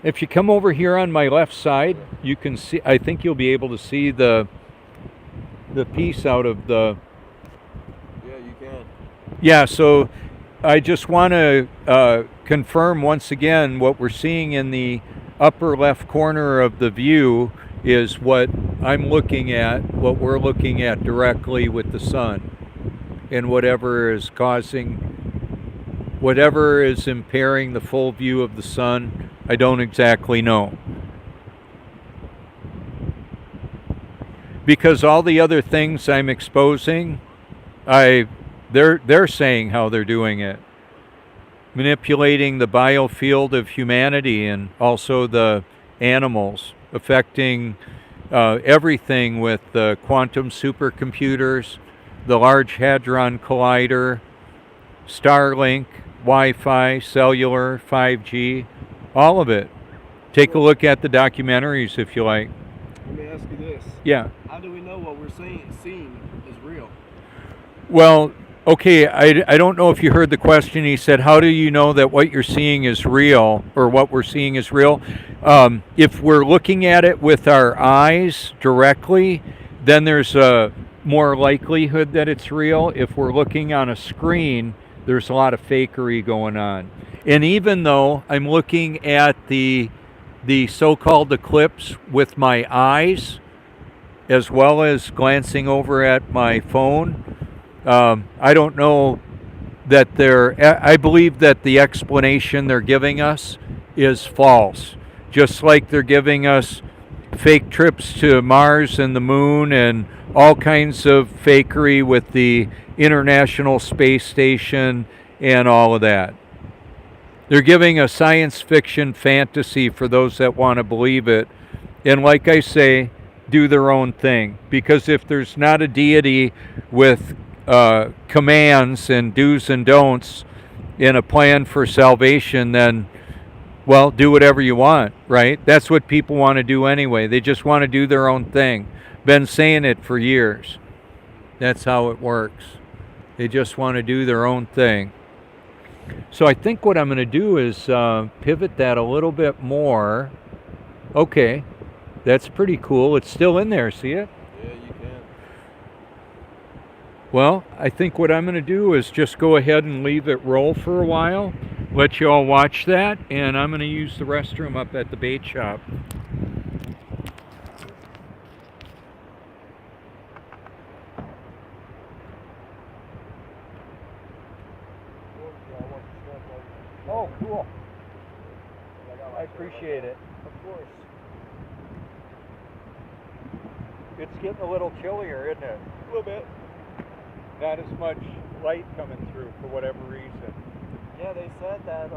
If you come over here on my left side, you can see, I think you'll be able to see the piece out of the... Yeah, you can. Yeah, so I just want to confirm once again what we're seeing in the upper left corner of the view is what I'm looking at, what we're looking at directly with the sun. And whatever is impairing the full view of the sun, I don't exactly know. Because all the other things I'm exposing, they're saying how they're doing it. Manipulating the biofield of humanity and also the animals, affecting everything with the quantum supercomputers, the Large Hadron Collider, Starlink, Wi-Fi, cellular, 5G, all of it. Take a look at the documentaries if you like. Let me ask you this. Yeah. How do we know what we're seeing is real? Well, okay, I don't know if you heard the question. He said, how do you know that what you're seeing is real, or what we're seeing is real? If we're looking at it with our eyes directly, then there's a more likelihood that it's real. If we're looking on a screen, there's a lot of fakery going on. And even though I'm looking at the so-called eclipse with my eyes, as well as glancing over at my phone, I don't know that I believe that the explanation they're giving us is false. Just like they're giving us fake trips to Mars and the moon and all kinds of fakery with the International Space Station and all of that. They're giving a science fiction fantasy for those that want to believe it. And like I say, do their own thing. Because if there's not a deity with commands and do's and don'ts in a plan for salvation, then, well, do whatever you want, right? That's what people want to do anyway. They just want to do their own thing. Been saying it for years. That's how it works. They just want to do their own thing. So I think what I'm going to do is pivot that a little bit more. Okay, that's pretty cool. It's still in there, see it? Yeah, you can. Well, I think what I'm going to do is just go ahead and leave it roll for a while, let you all watch that, and I'm going to use the restroom up at the bait shop. Oh, cool. I appreciate it. Of course. It's getting a little chillier, isn't it? A little bit. Not as much light coming through for whatever reason. Yeah, they said that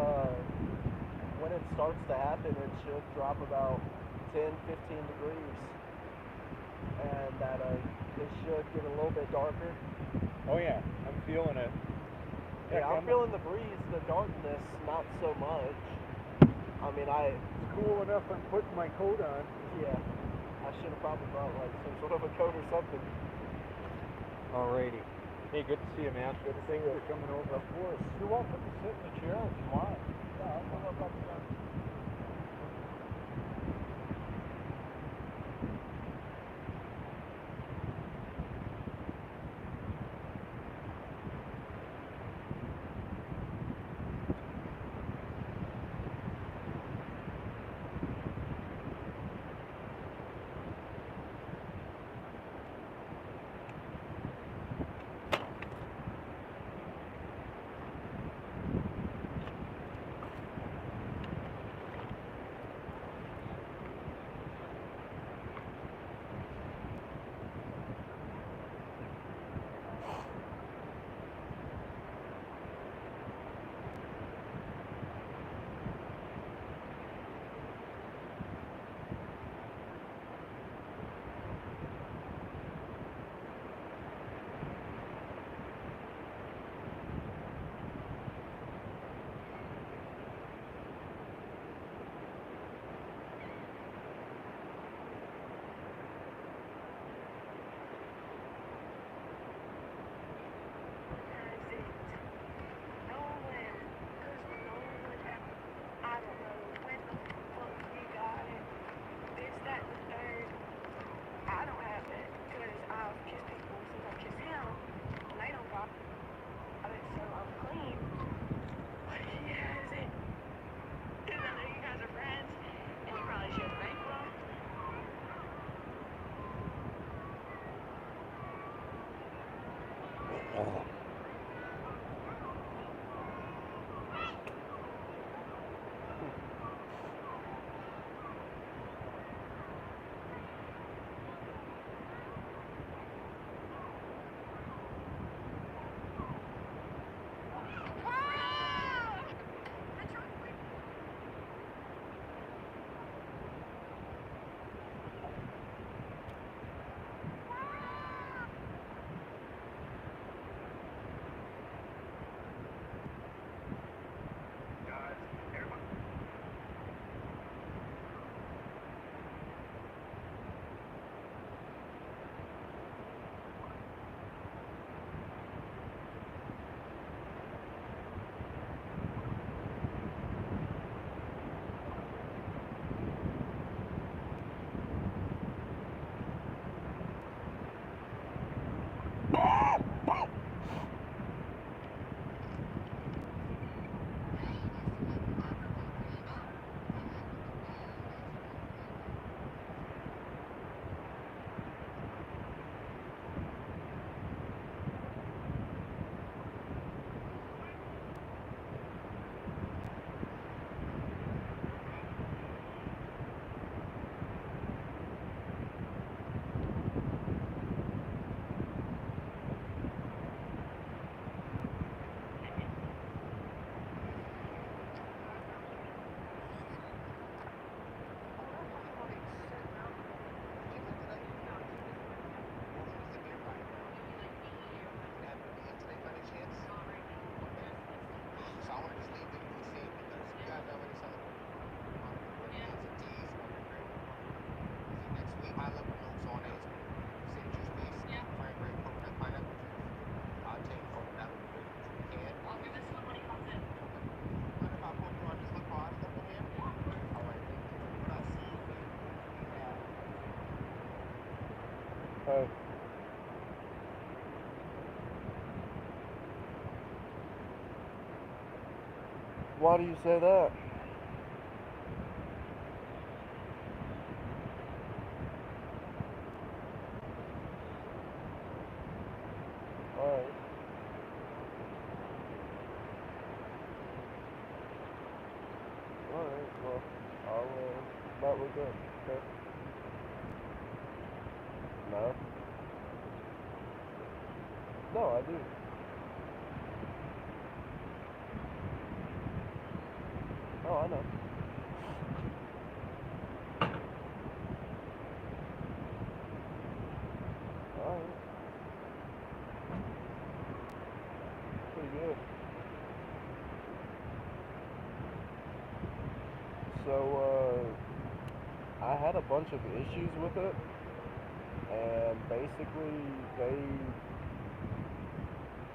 when it starts to happen, it should drop about 10, 15 degrees. And that it should get a little bit darker. Oh yeah, I'm feeling it. Yeah, I'm feeling the breeze, the darkness, not so much. I mean, It's cool enough I'm putting my coat on. yeah, I should have probably brought like some sort of a coat or something. Alrighty. Hey, good to see you, man. Good to see you. Coming over. Of course. You're welcome to sit in the chair if you want. Yeah, I'll come up on the front. why do you say that? Alright. Alright, well, that was good. Okay. No? No, I do. Oh, I know. Alright. Pretty good. So, I had a bunch of issues with it, and basically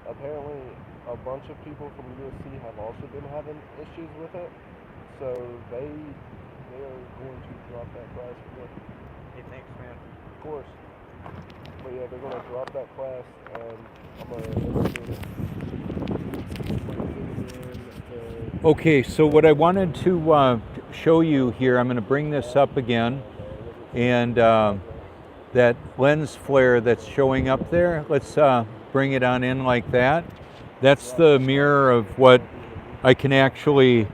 apparently a bunch of people from USC have also been having issues with it, so they are going to drop that class for good. Hey, thanks, man. Of course. But yeah, they're going to drop that class, and I'm going to Okay, so what I wanted to show you here, I'm going to bring this up again, and that lens flare that's showing up there, let's bring it on in like that. That's the mirror of what I can actually,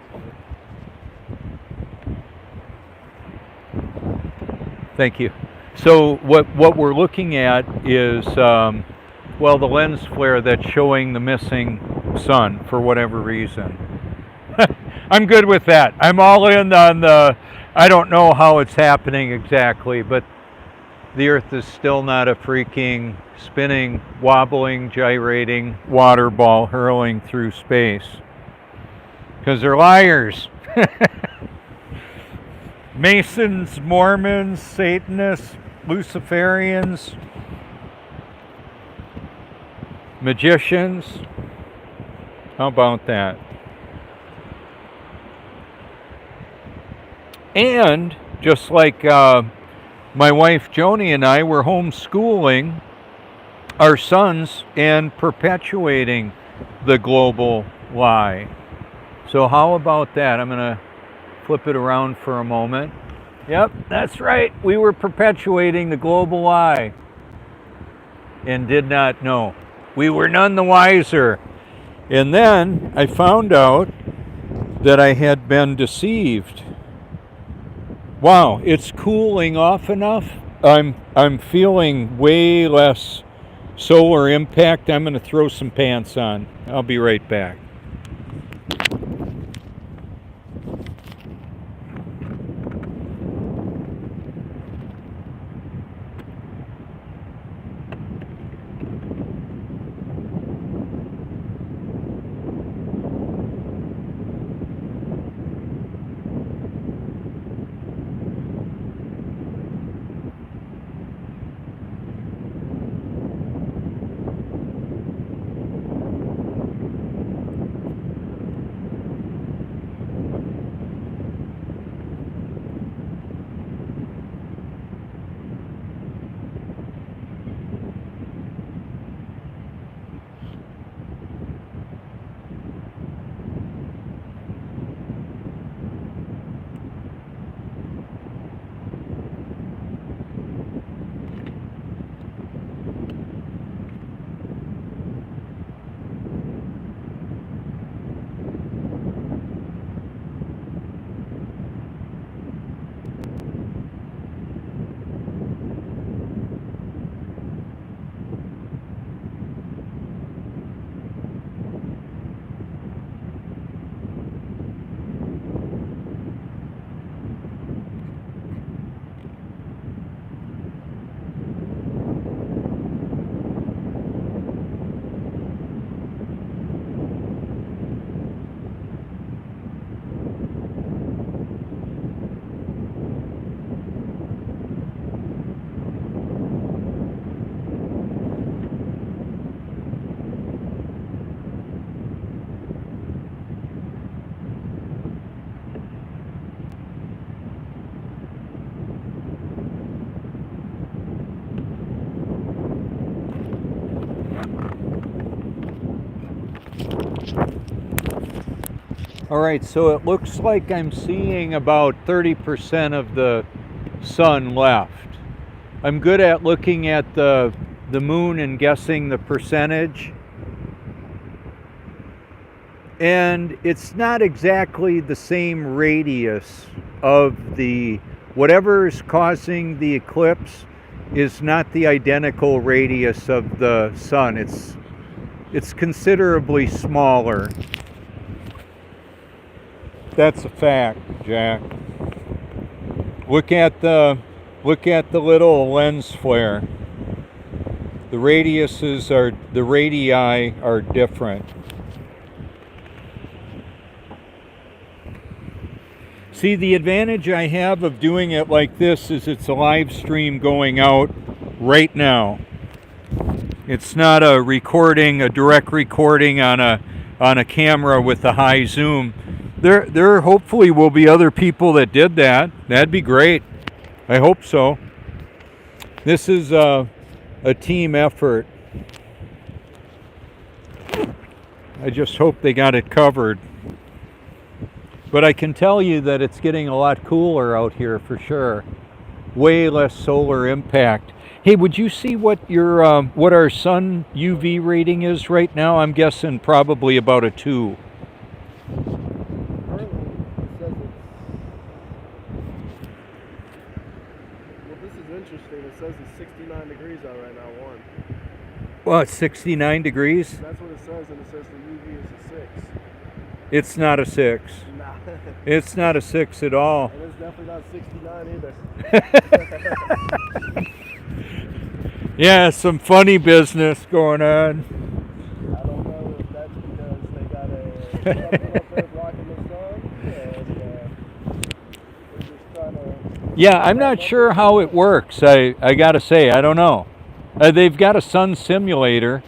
thank you. So what we're looking at is, well, the lens flare that's showing the missing sun for whatever reason. I'm good with that. I'm all in on the, I don't know how it's happening exactly, but the Earth is still not a freaking spinning, wobbling, gyrating water ball hurling through space. Because they're liars. Masons, Mormons, Satanists, Luciferians, magicians. How about that? And just like my wife Joni and I were homeschooling our sons and perpetuating the global lie. So how about that? I'm going to flip it around for a moment. Yep, that's right. We were perpetuating the global lie and did not know. We were none the wiser. And then I found out that I had been deceived. Wow, it's cooling off enough. I'm feeling way less solar impact. I'm going to throw some pants on. I'll be right back. All right, so it looks like I'm seeing about 30% of the sun left. I'm good at looking at the moon and guessing the percentage. And it's not exactly the same radius of the, whatever is causing the eclipse is not the identical radius of the sun. It's considerably smaller. That's a fact, Jack. Look at the little lens flare. The radii are different. See, the advantage I have of doing it like this is it's a live stream going out right now. It's not a direct recording on a camera with a high zoom. There hopefully will be other people that did that. That'd be great. I hope so. This is a team effort. I just hope they got it covered. But I can tell you that it's getting a lot cooler out here for sure. Way less solar impact. Hey, would you see what our sun UV rating is right now? I'm guessing probably about a 2. Currently, it says well, this is interesting. It says it's 69 degrees out right now, 1. Well, it's 69 degrees. That's what it says, and it says the UV is a 6. It's not a 6. Nah. It's not a 6 at all. And it's definitely not 69 either. Yeah, some funny business going on. I don't know if that's because they got something up there blocking the sun, and they're just trying to... Yeah, I'm not sure how it works. I gotta say, I don't know. They've got a sun simulator,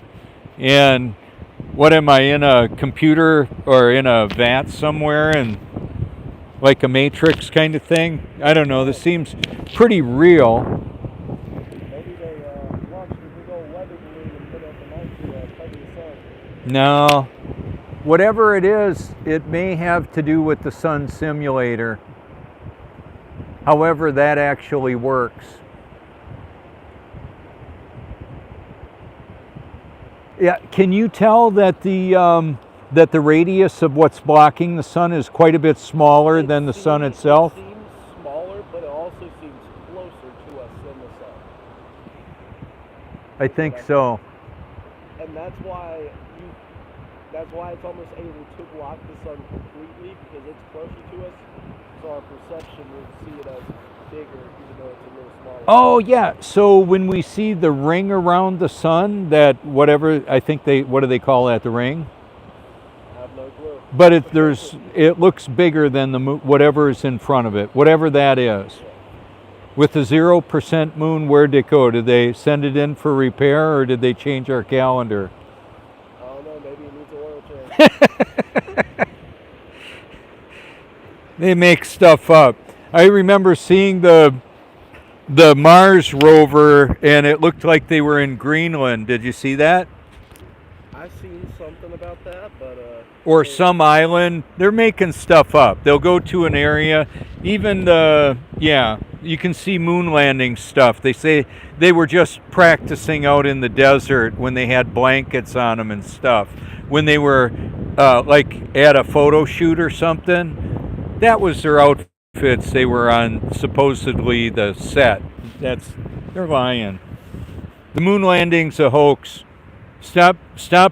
and what am I, in a computer or in a vat somewhere, and like a matrix kind of thing? I don't know. This seems pretty real. Maybe they launched a big old weather balloon in the middle of the night to cover the sun. No. Whatever it is, it may have to do with the sun simulator. However that actually works. Yeah, can you tell that the radius of what's blocking the sun is quite a bit smaller than the sun itself? It seems smaller, but it also seems closer to us than the sun. I think so. And that's why it's almost able to block the sun completely, because it's closer to us. So our perception would see it as bigger, even though it's a little smaller. Oh yeah. So when we see the ring around the sun, that whatever, I think what do they call that? The ring? I have no clue. But it looks bigger than the whatever is in front of it, whatever that is. Yeah. With the 0% moon, where'd it go? Did they send it in for repair, or did they change our calendar? I don't know. Maybe it needs an oil change. They make stuff up. I remember seeing the Mars rover, and it looked like they were in Greenland. Did you see that? I've seen something about that, but Or some island. They're making stuff up. They'll go to an area. Even you can see moon landing stuff. They say they were just practicing out in the desert when they had blankets on them and stuff. When they were like at a photo shoot or something, that was their outfits. They were on supposedly the set. They're lying. The moon landing's a hoax. Stop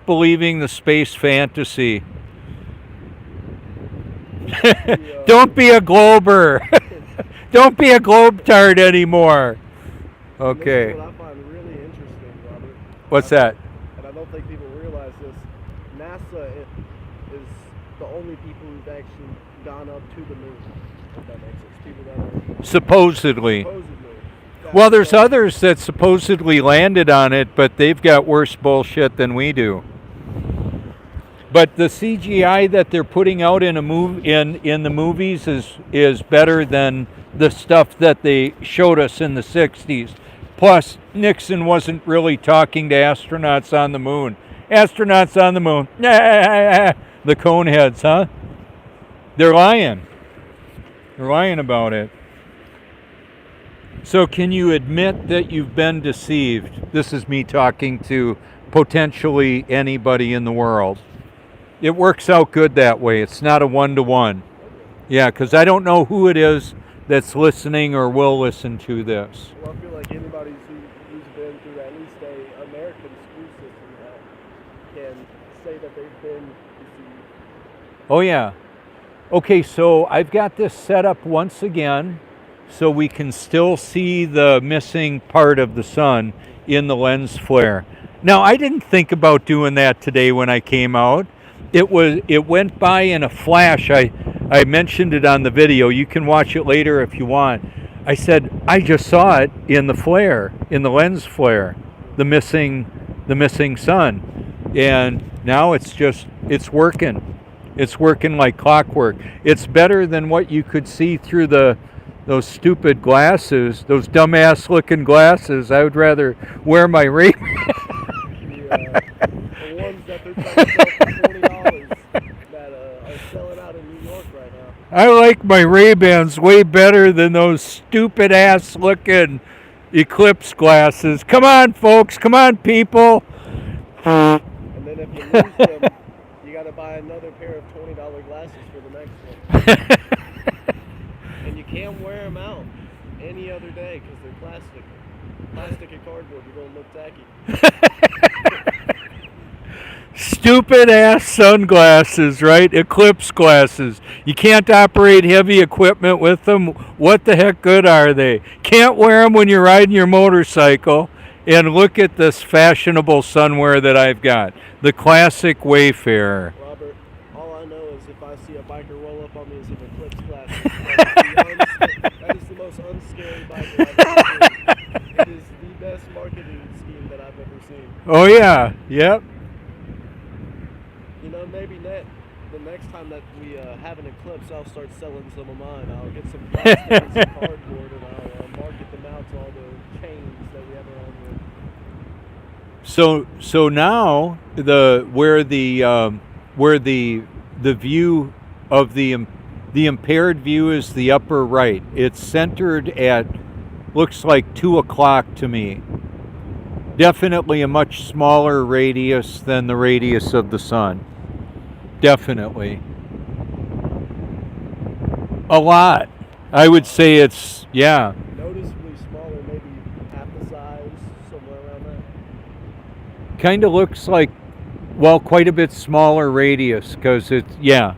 believing the space fantasy. Don't be a glober. Don't be a globetard anymore. Okay. This is what I find really interesting, Robert. What's that? And I don't think people realize this. NASA is the only people who've actually gone up to the moon. If that makes sense. People that are Supposedly. supposedly. Well, there's others that supposedly landed on it, but they've got worse bullshit than we do. But the CGI that they're putting out in the movies is better than the stuff that they showed us in the 60s. Plus, Nixon wasn't really talking to astronauts on the moon. Astronauts on the moon. The coneheads, huh? They're lying. They're lying about it. So can you admit that you've been deceived? This is me talking to potentially anybody in the world. It works out good that way. It's not a one-to-one. Yeah, because I don't know who it is that's listening or will listen to this. Well, I feel like anybody who's been through at least a American school system can say that they've been deceived. Oh, yeah. Okay, so I've got this set up once again so we can still see the missing part of the sun in the lens flare. Now, I didn't think about doing that today when I came out. It went by in a flash. I mentioned it on the video. You can watch it later if you want. I said, I just saw it in the flare, in the lens flare, the missing sun. And now it's working. It's working like clockwork. It's better than what you could see through those stupid glasses, those dumbass looking glasses. I would rather wear my Ray. The ones that they're trying to sell for $20 that are selling out in New York right now. I like my Ray-Bans way better than those stupid ass looking Eclipse glasses. Come on, folks. Come on, people. And then if you lose them, you got to buy another pair of $20 glasses for the next one. And you can't wear them out any other day because they're plastic. Plastic and cardboard, you're going to look tacky. Stupid ass sunglasses, right? Eclipse glasses. You can't operate heavy equipment with them. What the heck good are they? Can't wear them when you're riding your motorcycle. And look at this fashionable sunwear that I've got. The classic Wayfarer. Robert, all I know is if I see a biker roll up on me as an Eclipse glasses, that is the most unscary biker I've ever seen. It is the best marketing scheme that I've ever seen. Oh yeah, yep. You know, maybe the next time that we have an eclipse, I'll start selling some of mine. I'll get some plastic and some cardboard, and I'll market them out to all the chains that we have around here. So now where the view of the impaired view is the upper right. It's centered at, looks like 2 o'clock to me. Definitely a much smaller radius than the radius of the sun. Definitely. A lot. I would say it's, yeah. Noticeably smaller, maybe half the size, somewhere around that. Kind of looks like, well, quite a bit smaller radius because it's, yeah.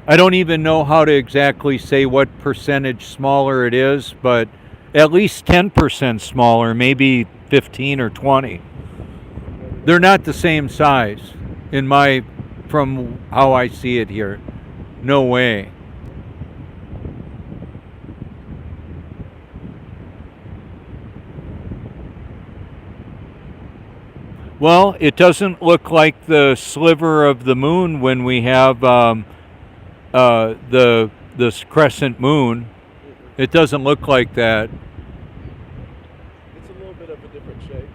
I don't even know how to exactly say what percentage smaller it is, but at least 10% smaller, maybe 15 or 20. They're not the same size from how I see it here. No way. Well, it doesn't look like the sliver of the moon when we have this crescent moon. It doesn't look like that. It's a little bit of a different shape.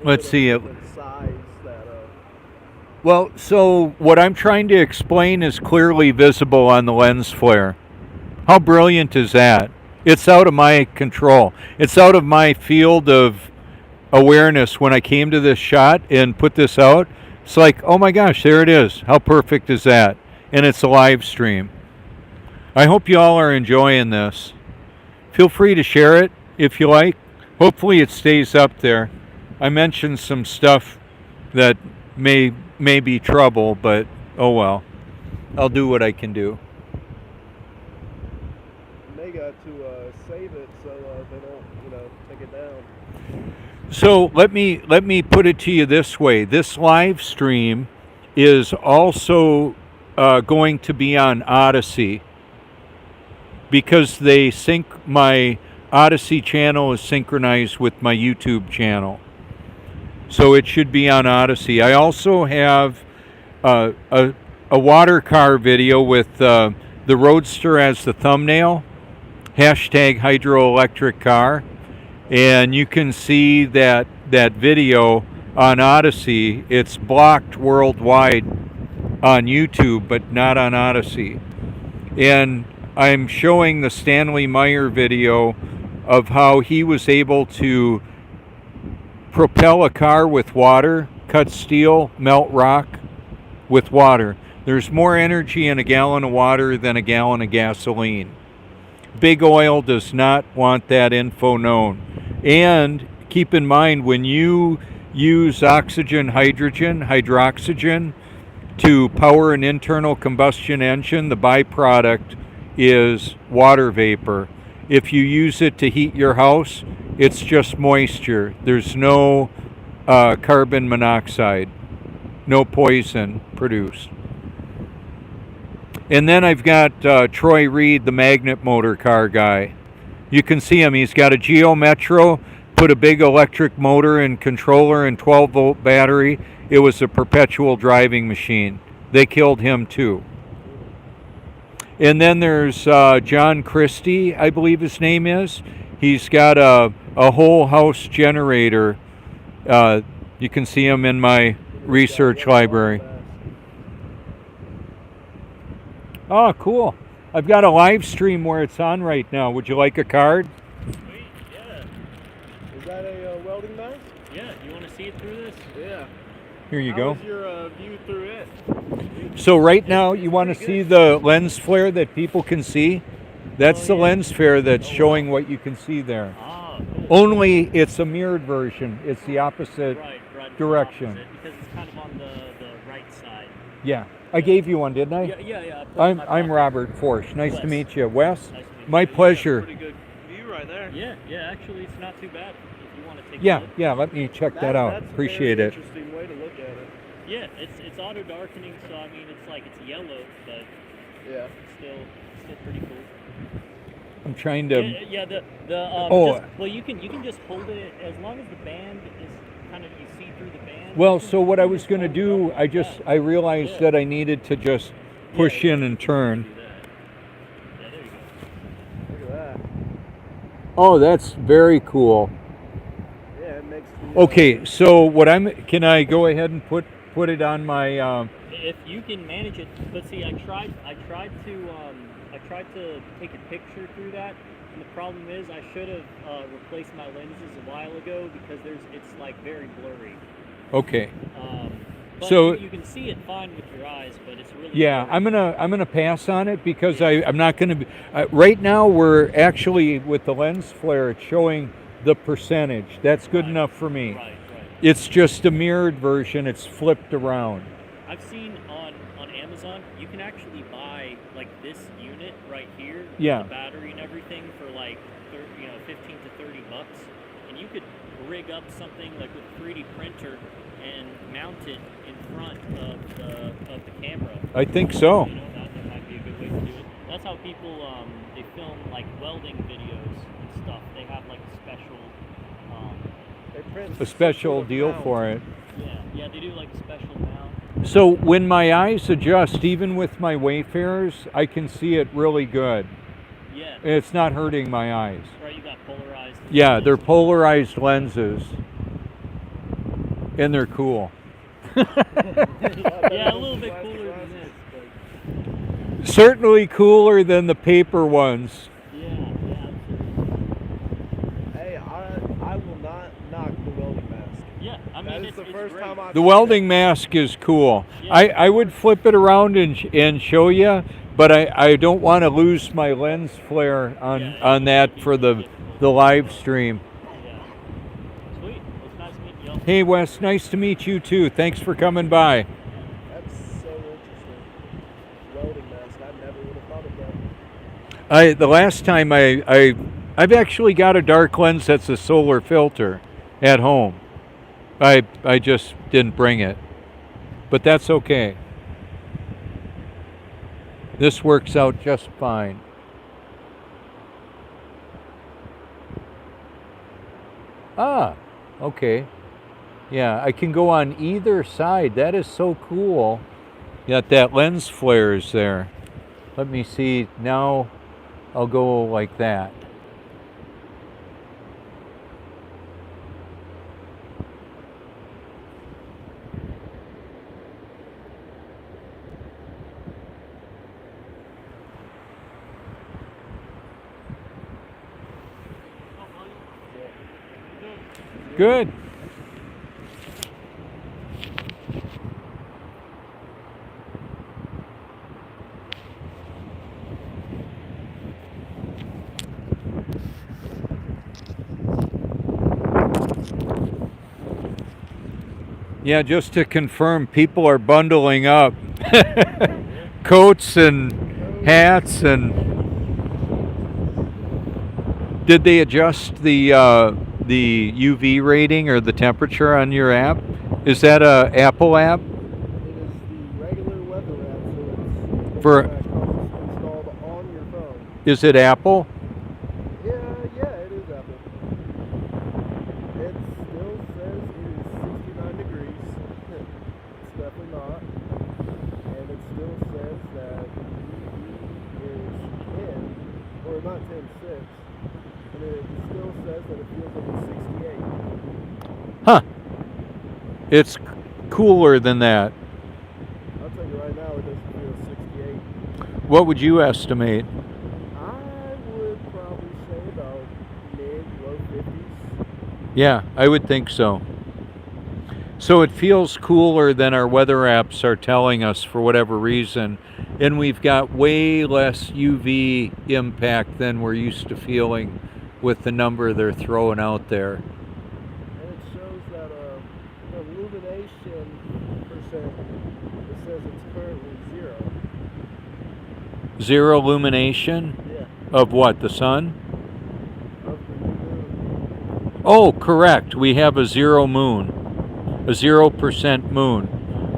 Let's see it. Size that, Well, so what I'm trying to explain is clearly visible on the lens flare. How brilliant is that? It's out of my control. It's out of my field of awareness. When I came to this shot and put this out, it's like, oh my gosh, there it is. How perfect is that? And it's a live stream. I hope you all are enjoying this. Feel free to share it if you like. Hopefully it stays up there. I mentioned some stuff that may be trouble, but oh well. I'll do what I can do. they got to save it so they don't, take it down. So let me put it to you this way. This live stream is also going to be on Odyssey because they sync. My Odyssey channel is synchronized with my YouTube channel, so it should be on Odyssey. I also have a water car video with the Roadster as the thumbnail, hashtag hydroelectric car, and you can see that video on Odyssey. It's blocked worldwide on YouTube, but not on Odyssey. And I'm showing the Stanley Meyer video of how he was able to propel a car with water, cut steel, melt rock with water. There's more energy in a gallon of water than a gallon of gasoline. Big oil does not want that info known. And keep in mind, when you use oxygen, hydrogen, hydroxygen to power an internal combustion engine, the byproduct is water vapor. If you use it to heat your house, it's just moisture. There's no carbon monoxide, no poison produced. And then I've got Troy Reed, the magnet motor car guy. You can see him. He's got a Geo Metro, put a big electric motor and controller and 12-volt battery. It was a perpetual driving machine. They killed him too. And then there's John Christie, I believe his name is. He's got a whole house generator. You can see him in my research library. Oh, cool. I've got a live stream where it's on right now. Would you like a card? Sweet, yeah. Is that a welding mask? Yeah, you want to see it through this? Yeah. Here you go. How's your view through it? So right now, you want to see the lens flare that people can see? That's the lens flare that's showing what you can see there. Ah, cool. Only it's a mirrored version. It's the opposite Right, it's direction. opposite, because it's kind of on the right side. Yeah. I gave you one, didn't I? Yeah. I put it in my I'm pocket. Robert Forsch. Nice to Wes. meet you. Wes? Nice to meet My you. pleasure. Pretty good view right there. Yeah, actually, it's not too bad if you want to take a Yeah, look. yeah, let me check that out. That's a Appreciate very it. interesting way to look at it. Yeah, it's auto darkening, so I mean, it's yellow, but Yeah. it's still pretty cool. I'm trying to. Yeah, the Oh. well, you can just hold it as long as the band is kind of, you see through the band. Well, so what I you was just going to hold it do, up like that. I realized Yeah. that I needed to just push Yeah, in and turn. do that. Yeah, there you go. Look at that. Oh, that's very cool. Yeah, it makes the, Okay, so what can I go ahead and put it on my, If you can manage it, but see, I tried to take a picture through that, and the problem is I should have replaced my lenses a while ago because it's like very blurry. okay. But So- you can see it fine with your eyes, but it's really Yeah, blurry. I'm gonna pass on it because I'm not gonna be, right now we're actually with the lens flare, it's showing the percentage. That's good Right. enough for me. Right. It's just a mirrored version, it's flipped around. I've seen on Amazon you can actually buy like this unit right here, Yeah. with the battery and everything for like 15 to 30 bucks, and you could rig up something like with a 3D printer and mount it in front of the camera. I think so. You know, that might be a good way to do it. That's how people they film like welding videos and stuff. They have like a special they print A special some deal pounds. for it. yeah, they do like a special mount. So when my eyes adjust, even with my Wayfarers, I can see it really good. Yeah, It's not hurting my eyes. right. You got polarized. Yeah, they're polarized lenses. And they're cool. Yeah, a little bit cooler than this, Certainly cooler than the paper ones. but yeah, absolutely. Hey, I will not knock the welding mask. Yeah, I mean, That is it's the it's first great. time I've The seen welding it. mask is cool. Yeah. I would flip it around and show you, but I don't want to lose my lens flare on that for the live stream. Yeah. Sweet. Well, it's nice meeting y'all. Hey Wes, nice to meet you too. Thanks for coming by. That's so interesting. Welding mask. I never would have thought of that. The last time I've actually got a dark lens that's a solar filter at home. I just didn't bring it, but that's okay. This works out just fine. Ah, okay. Yeah, I can go on either side. That is so cool. Got that lens flares there. Let me see. Now I'll go like that. Good. Yeah, just to confirm, people are bundling up. Coats and hats, and did they adjust the UV rating or the temperature on your app? Is that a Apple app? It is the regular weather app, so it's For that comes installed on your phone. is it Apple? Yeah, it is Apple. It still says it is 69 degrees. It's definitely not. And it still says that UV is 10, or not 10, 6. And it still says that it feels like it's 68. Huh. It's cooler than that. I'll tell you right now, it doesn't feel 68. What would you estimate? I would probably say about mid-low 50s. Yeah, I would think so. So it feels cooler than our weather apps are telling us for whatever reason. And we've got way less UV impact than we're used to feeling with the number they're throwing out there. And it shows that the illumination percent, it says it's currently 0. Zero illumination Yeah, of what? The sun? of the new moon. Oh, correct. We have a zero moon. A 0% moon.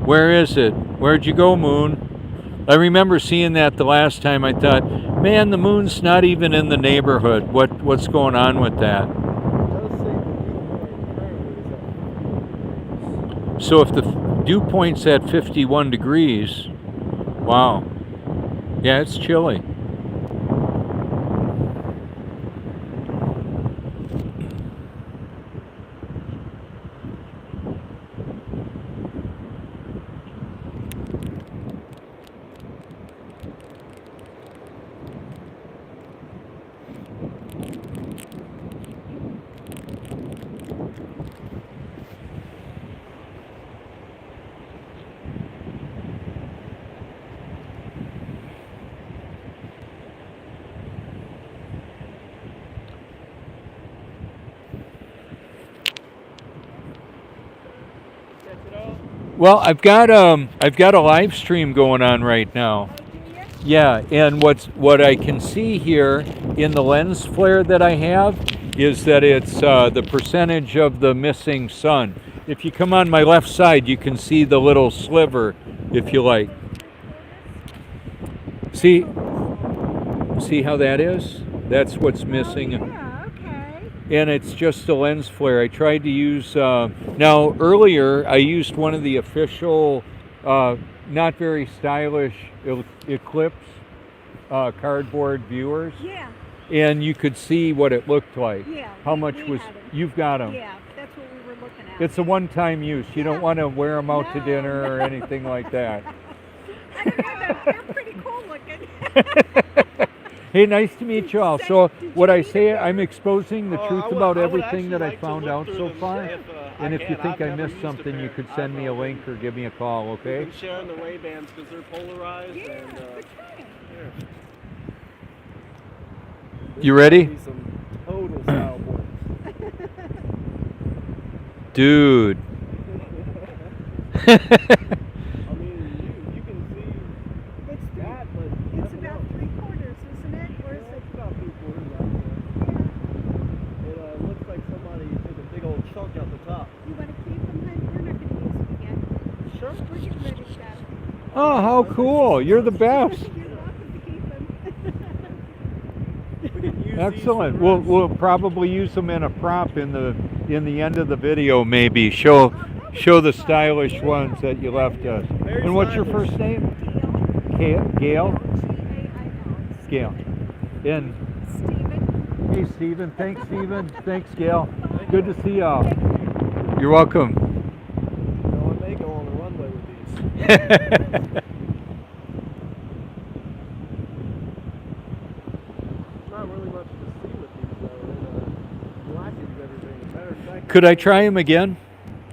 Where is it? Where'd you go, moon? I remember seeing that the last time. I thought, man, the moon's not even in the neighborhood. What's going on with that? It does say the dew point currently is at 51 degrees. So if the dew point's at 51 degrees, wow. Yeah, it's chilly. Well, I've got a live stream going on right now. Yeah, and what I can see here in the lens flare that I have is that it's the percentage of the missing sun. If you come on my left side, you can see the little sliver, if you like. See how that is? That's what's missing. Yeah, okay. And it's just a lens flare. I tried to use, now earlier I used one of the official, not very stylish Eclipse cardboard viewers. Yeah, And you could see what it looked like. yeah. How we- much we was, had 'em. you've got them. Yeah, that's what we were looking at. It's a one-time use. You don't Yeah. want to wear them out to No, dinner or no. anything like that. I don't know, they're pretty cool looking. Hey, nice to meet you all. Say- So did what you I need say, a I'm exposing the truth I would about actually everything that I like to found look out through so them far. if, And if you can. think I've I never missed used a something, you pair. could send me a I've link or give me a call, okay? We've been sharing the Ray-Bans because they're polarized. Yeah, And, good trying. You ready? These some total style boys. Dude. I mean, you can see It's that, but It's about 3/4, isn't it? Or is it? it's about 3/4 out there. It looks like somebody took a big old chunk out the top. You want to keep them, honey? We're not going to use them again. Sure. We're getting ready to go. Oh, how cool. You're the best. You're welcome to keep them. We can use these Excellent. for We'll probably use them in a prop in the end of the video, maybe. Show the stylish ones that you left us. Very And what's your stylish. first name? Gail. Gail? Gail. Gail. And Stephen. hey, Stephen. Thanks, Stephen. Thanks, Gail. Good to see y'all. You're welcome. No one may go on the runway with these. Not really much to see with these though. It blackens everything. As a matter of fact, Could I try them again?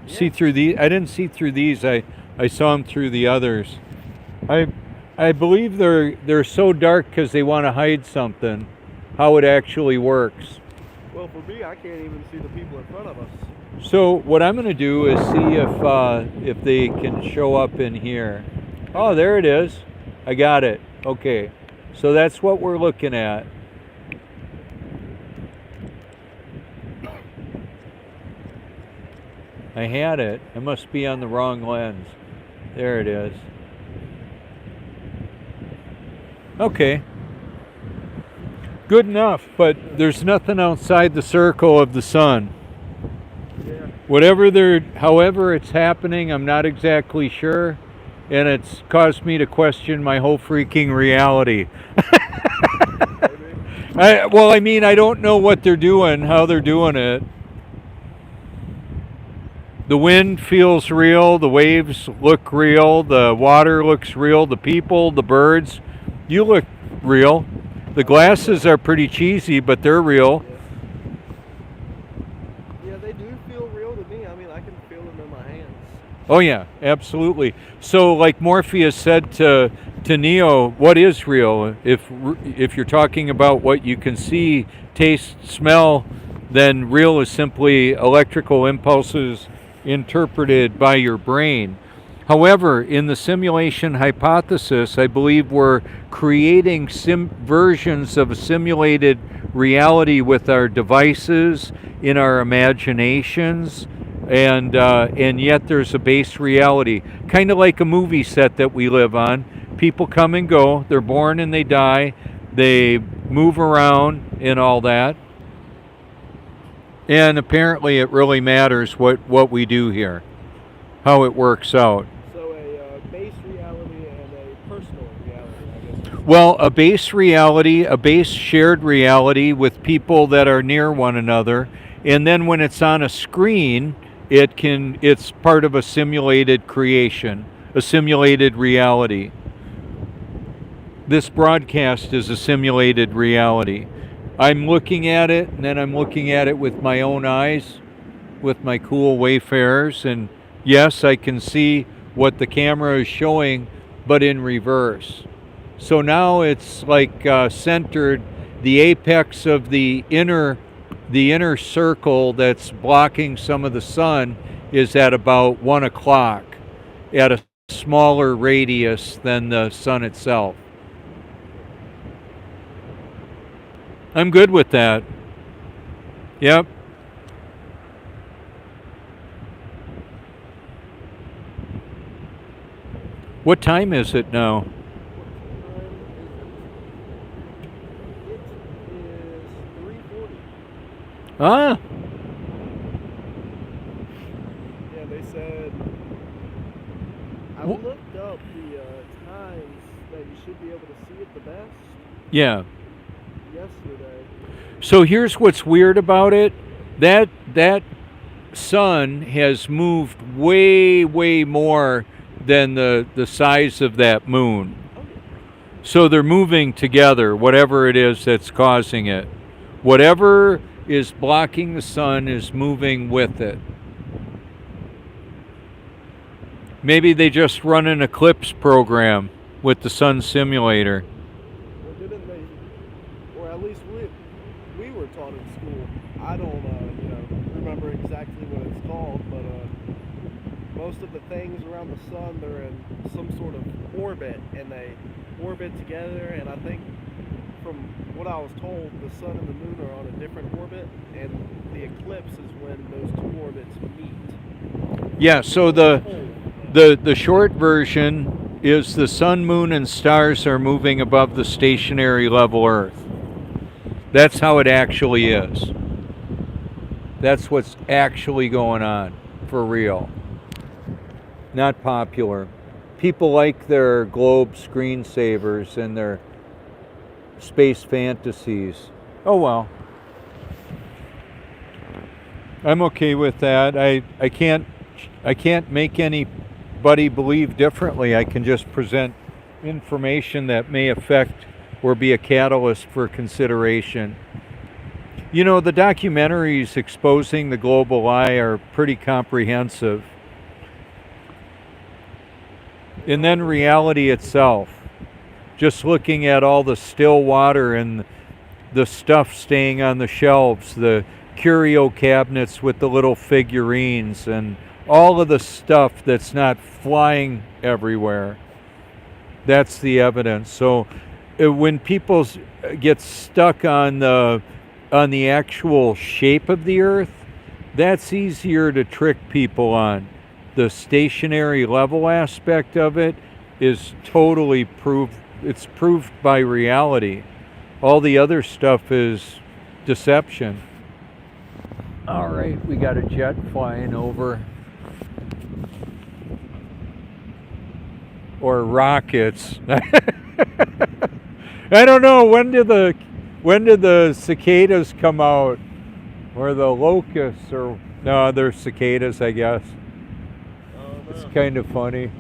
See Yeah. through these? I didn't see through these. I saw them through the others. I believe they're so dark because they want to hide something. How it actually works. Well, for me, I can't even see the people in front of us. So what I'm going to do is see if they can show up in here. Oh, there it is. I got it. Okay. So that's what we're looking at. I had it. I must be on the wrong lens. There it is. Okay. Good enough, but there's nothing outside the circle of the sun. Yeah. However it's happening, I'm not exactly sure, and it's caused me to question my whole freaking reality. I don't know what they're doing, how they're doing it. The wind feels real, the waves look real, the water looks real, the people, the birds, you look real. The glasses are pretty cheesy, but they're real. Yeah, they do feel real to me. I mean, I can feel them in my hands. Oh yeah, absolutely. So like Morpheus said to Neo, what is real? If you're talking about what you can see, taste, smell, then real is simply electrical impulses interpreted by your brain. However, in the simulation hypothesis, I believe we're creating versions of a simulated reality with our devices, in our imaginations, and yet there's a base reality, kind of like a movie set that we live on. People come and go, they're born and they die, they move around and all that. And apparently it really matters what we do here, how it works out. So a base reality and a personal reality, I guess. Well, a base reality, a base shared reality with people that are near one another, and then when it's on a screen, it's part of a simulated creation, a simulated reality. This broadcast is a simulated reality. I'm looking at it, and then I'm looking at it with my own eyes, with my cool Wayfarers, and yes, I can see what the camera is showing, but in reverse. So now it's like centered. The apex of the inner circle that's blocking some of the sun is at about 1 o'clock, at a smaller radius than the sun itself. I'm good with that. Yep. What time is it now? It is 3:40. Ah, Yeah, they said. I Wh- looked up the times that you should be able to see it the best yeah. yesterday. So here's what's weird about it. That sun has moved way more than the size of that moon. So they're moving together, whatever it is that's causing it. Whatever is blocking the sun is moving with it. Maybe they just run an eclipse program with the sun simulator. Or didn't they? Or at least we were taught in school. I don't remember exactly what it's called, but most of the things around the sun, they're in some sort of orbit, and they orbit together. And I think, from what I was told, the sun and the moon are on a different orbit, and the eclipse is when those two orbits meet. Yeah, so the short version is the sun, moon, and stars are moving above the stationary level Earth. That's how it actually is. That's what's actually going on, for real. Not popular. People like their globe screensavers and their space fantasies. Oh well. I'm okay with that. I can't make anybody believe differently. I can just present information that may affect or be a catalyst for consideration. You know, the documentaries exposing the global lie are pretty comprehensive. And then reality itself. Just looking at all the still water and the stuff staying on the shelves, the curio cabinets with the little figurines, and all of the stuff that's not flying everywhere. That's the evidence. So when people get stuck on the actual shape of the earth, that's easier to trick people on. The stationary level aspect of it is totally proved. It's proved by reality. All the other stuff is deception. All right, we got a jet flying over. Or rockets. I don't know, when did the cicadas come out? Or the locusts, or no, they're cicadas, I guess. It's kind of funny.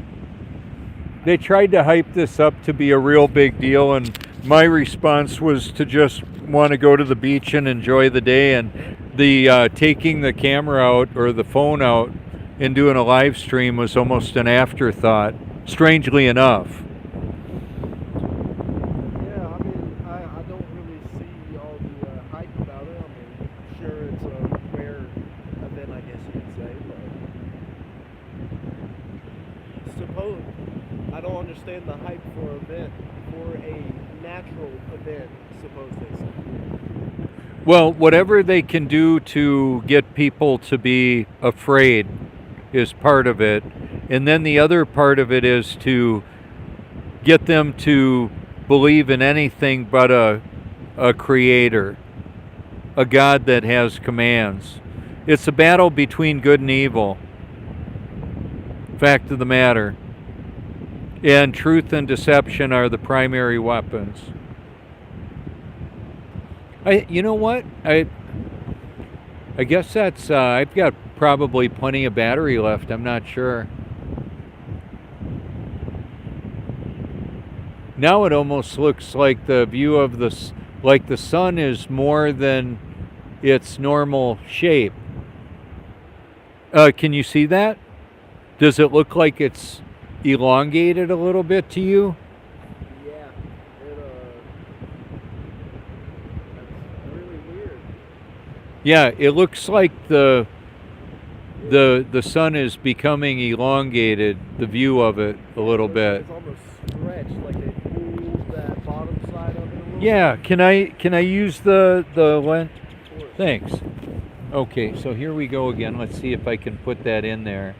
They tried to hype this up to be a real big deal, and my response was to just want to go to the beach and enjoy the day, and the taking the camera out or the phone out and doing a live stream was almost an afterthought, strangely enough. Yeah, I mean, I don't really see all the hype about it. I mean, sure, it's a rare event, I guess you could say, but I don't understand the hype for a natural event, suppose they say. Well, whatever they can do to get people to be afraid is part of it. And then the other part of it is to get them to believe in anything but a creator, a God that has commands. It's a battle between good and evil. Fact of the matter. And truth and deception are the primary weapons. You know what? I guess that's, I've got probably plenty of battery left. I'm not sure. Now it almost looks like the view of like the sun is more than its normal shape. Can you see that? Does it look like it's elongated a little bit to you? Yeah, that's really weird. Yeah, it looks like the sun is becoming elongated, the view of it a little bit. It's almost stretched, like they pulled that bottom side of it a little Yeah, bit. can I use the lens? Of course. Thanks. Okay, so here we go again. Let's see if I can put that in there.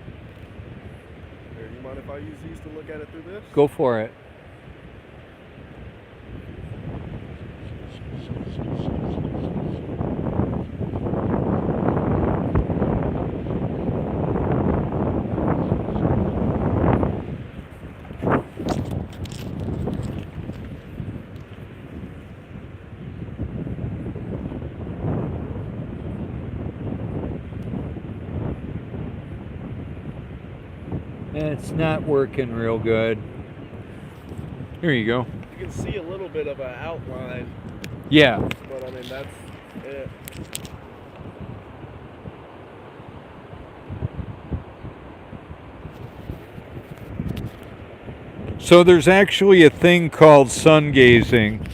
Here, you mind if I use these to look at it through this? Go for it. It's not working real good. Here you go. You can see a little bit of an outline, Yeah. but I mean, that's it. So there's actually a thing called sun gazing.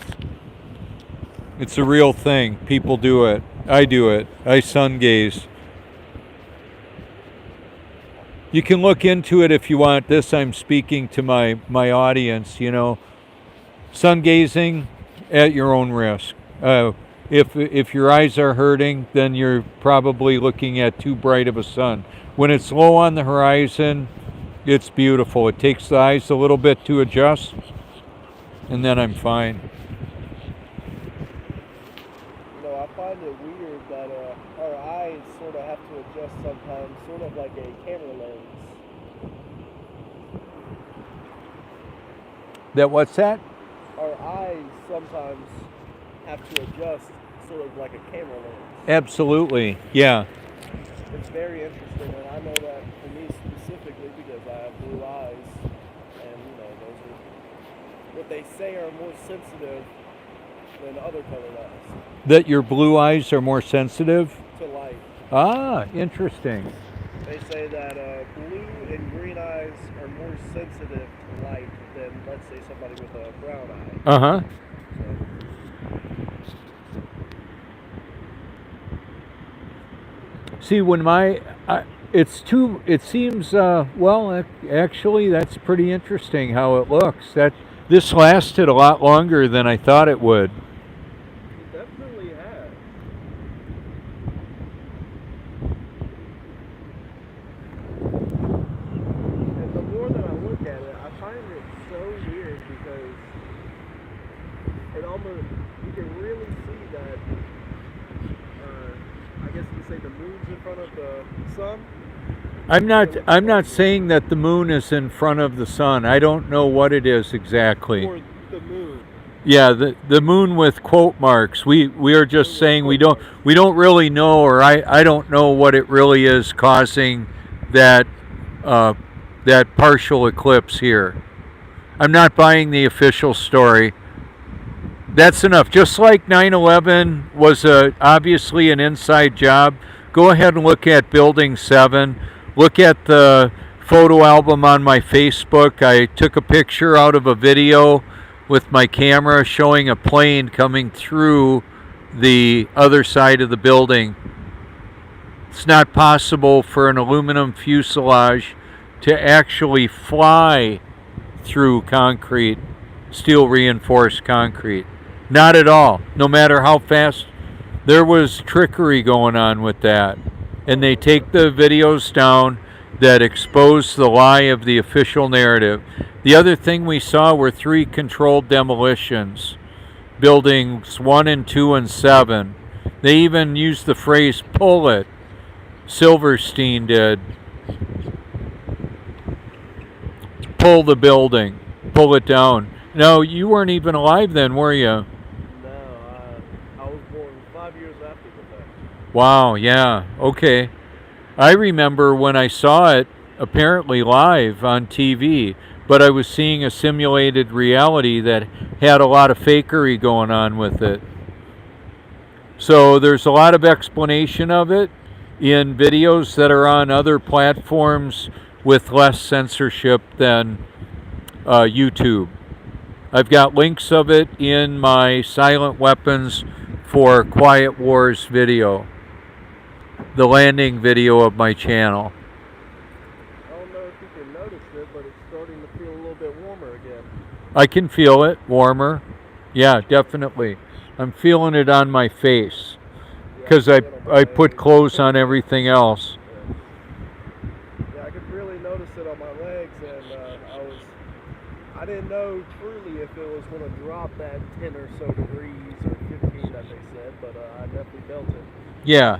It's a real thing. People do it. I do it. I sun gaze. You can look into it if you want. This I'm speaking to my audience, you know. Sun gazing at your own risk. If your eyes are hurting, then you're probably looking at too bright of a sun. When it's low on the horizon, it's beautiful. It takes the eyes a little bit to adjust, and then I'm fine. You know, I find it weird that our eyes sort of have to adjust sometimes, sort of like a camera lens. What's that? Our eyes sometimes have to adjust, sort of like a camera lens. Absolutely, yeah. It's very interesting, and I know that for me specifically because I have blue eyes, and you know, those are what they say are more sensitive than other colored eyes That your blue eyes are more sensitive? to light. Ah, interesting. They say that blue and green eyes are more sensitive to light than, let's say, somebody with a brown eye. Uh-huh. See, when it seems, well, actually, that's pretty interesting how it looks. This lasted a lot longer than I thought it would. It definitely has. And the more that I look at it, I find it so weird because it almost, you can really see that, I guess you could say the moon's in front of the sun. I'm not saying that the moon is in front of the sun. I don't know what it is exactly. Or the moon. Yeah, the moon with quote marks. We are just saying we don't really know, or I don't know what it really is causing that that partial eclipse here. I'm not buying the official story. That's enough. Just like 9/11 was obviously an inside job, go ahead and look at Building 7. Look at the photo album on my Facebook. I took a picture out of a video with my camera showing a plane coming through the other side of the building. It's not possible for an aluminum fuselage to actually fly through concrete, steel reinforced concrete. Not at all, no matter how fast. There was trickery going on with that. And they take the videos down that expose the lie of the official narrative. The other thing we saw were 3 controlled demolitions, buildings 1 and 2 and 7. They even used the phrase pull it. Silverstein did. Pull the building, pull it down. No, you weren't even alive then, were you? No, I was born 5 years after the fact. Wow, yeah, okay. I remember when I saw it apparently live on TV, but I was seeing a simulated reality that had a lot of fakery going on with it. So there's a lot of explanation of it in videos that are on other platforms with less censorship than YouTube. I've got links of it in my Silent Weapons for Quiet Wars video, the landing video of my channel. I don't know if you can notice it, but it's starting to feel a little bit warmer again. I can feel it warmer. Yeah, definitely. I'm feeling it on my face because I put clothes on everything else. Yeah, I could really notice it on my legs, and I didn't know truly if it was going to drop that 10 or so degrees or 15 that they said, but I definitely felt it. Yeah.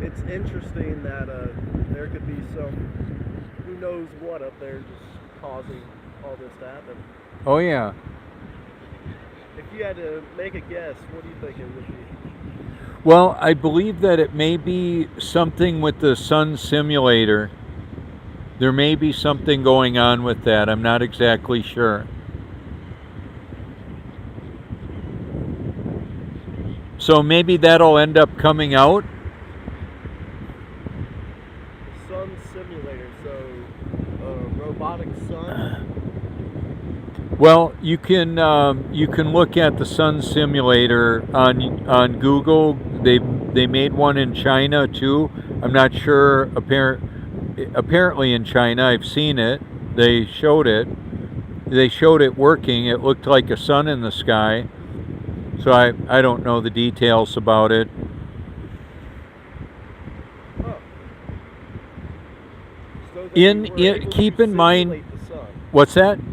It's interesting that there could be some, who knows what up there just causing all this to happen. Oh yeah. If you had to make a guess, what do you think it would be? Well, I believe that it may be something with the sun simulator. There may be something going on with that. I'm not exactly sure. So maybe that'll end up coming out. The sun simulator, so robotic sun. Well, you can look at the sun simulator on Google. They made one in China too. I'm not sure. Apparently in China, I've seen it. They showed it. They showed it working. It looked like a sun in the sky. So I don't know the details about it. Huh. So they were able Keep to in mind. simulate the sun. What's that? So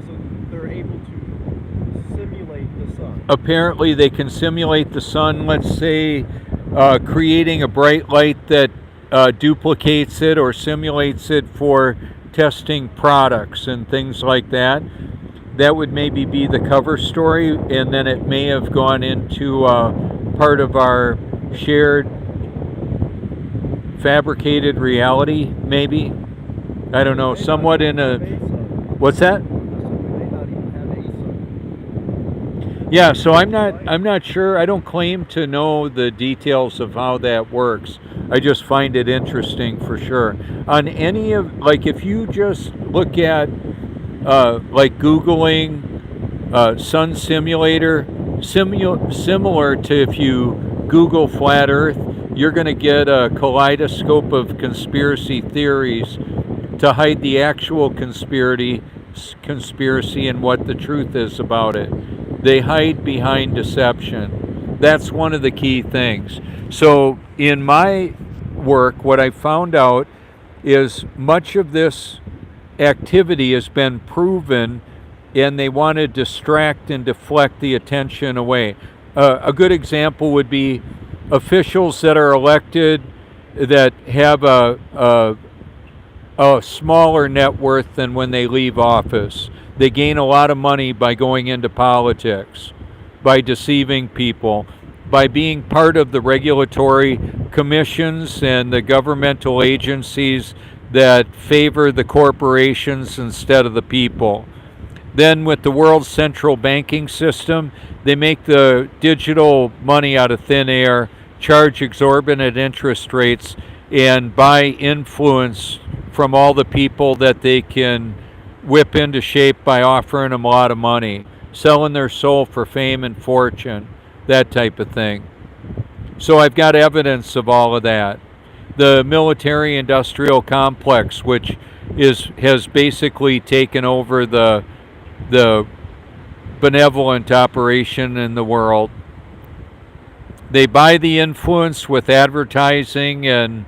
they're able to simulate the sun. Apparently they can simulate the sun, let's say creating a bright light that duplicates it or simulates it for testing products and things like that. That would maybe be the cover story, and then it may have gone into part of our shared fabricated reality, maybe. I don't know, somewhat in a... What's that? They may not even have a sun. Yeah, so I'm not sure. I don't claim to know the details of how that works. I just find it interesting for sure. On any of, like, if you just look at like Googling sun simulator, similar to if you Google flat Earth, you're going to get a kaleidoscope of conspiracy theories to hide the actual conspiracy and what the truth is about it. They hide behind deception. That's one of the key things. So in my work, what I found out is much of this activity has been proven, and they want to distract and deflect the attention away. A good example would be officials that are elected that have a smaller net worth than when they leave office. They gain a lot of money by going into politics, by deceiving people, by being part of the regulatory commissions and the governmental agencies that favor the corporations instead of the people. Then with the world's central banking system, they make the digital money out of thin air, charge exorbitant interest rates, and buy influence from all the people that they can whip into shape by offering them a lot of money, selling their soul for fame and fortune, that type of thing. So I've got evidence of all of that. The military-industrial complex, which has basically taken over the benevolent operation in the world. They buy the influence with advertising and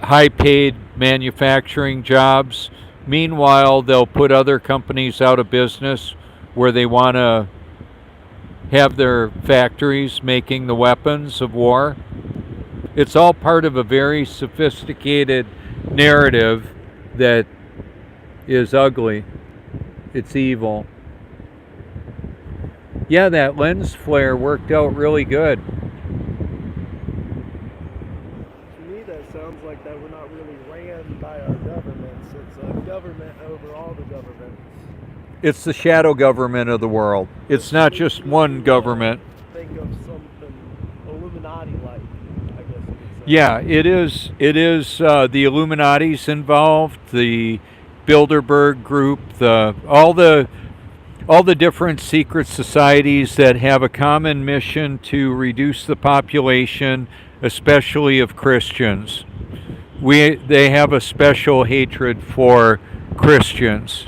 high-paid manufacturing jobs. Meanwhile, they'll put other companies out of business where they want to have their factories making the weapons of war. It's all part of a very sophisticated narrative that is ugly. It's evil. Yeah, that lens flare worked out really good. To me, that sounds like that we're not really ran by our governments. It's a government over all the governments. It's the shadow government of the world. It's not just one government. Think of something Illuminati-like, I guess you could say. Yeah, it is. It is the Illuminati's involved, the Bilderberg Group, all the different secret societies that have a common mission to reduce the population, especially of Christians. They have a special hatred for Christians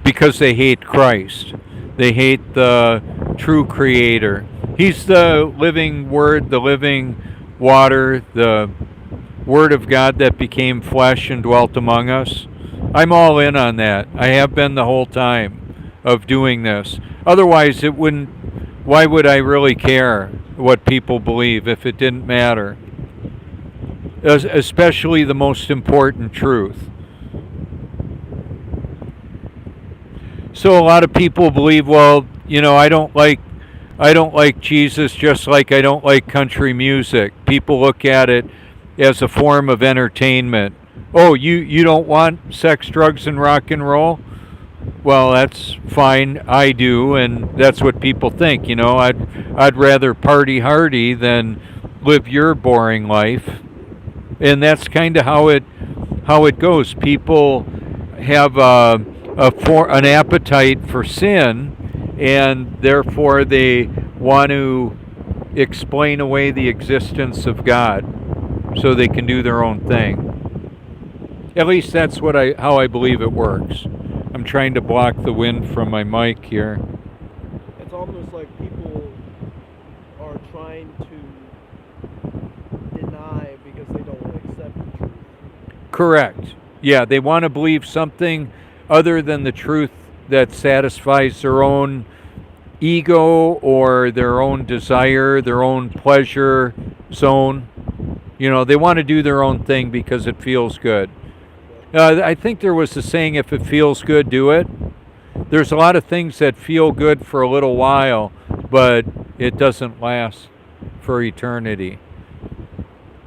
because they hate Christ. They hate the true Creator. He's the living Word, the living water, the Word of God that became flesh and dwelt among us. I'm all in on that. I have been the whole time of doing this. Otherwise, it wouldn't. Why would I really care what people believe if it didn't matter? Especially the most important truth. So a lot of people believe, well, I don't like Jesus, just like I don't like country music. People look at it as a form of entertainment. Oh, you don't want sex, drugs, and rock and roll? Well, that's fine. I do, and that's what people think. I'd rather party hardy than live your boring life, and that's kind of how it goes. People have an appetite for sin, and therefore they want to explain away the existence of God so they can do their own thing. At least that's how I believe it works. I'm trying to block the wind from my mic here. It's almost like people are trying to deny because they don't want to accept the truth. Correct. Yeah, they want to believe something other than the truth that satisfies their own ego or their own desire, their own pleasure zone. They want to do their own thing because it feels good. I think there was a saying, if it feels good, do it. There's a lot of things that feel good for a little while, but it doesn't last for eternity.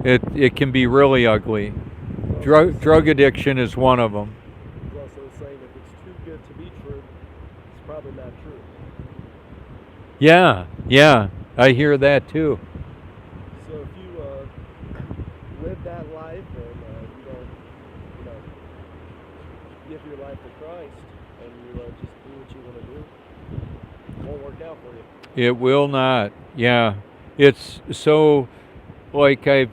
It can be really ugly. Drug addiction is one of them. There's also a saying, if it's too good to be true, it's probably not true. Yeah, yeah, I hear that too. So if you live that life and you don't, give your life to Christ and you just do what you want to do, it won't work out for you. It will not. Yeah. It's so, like I've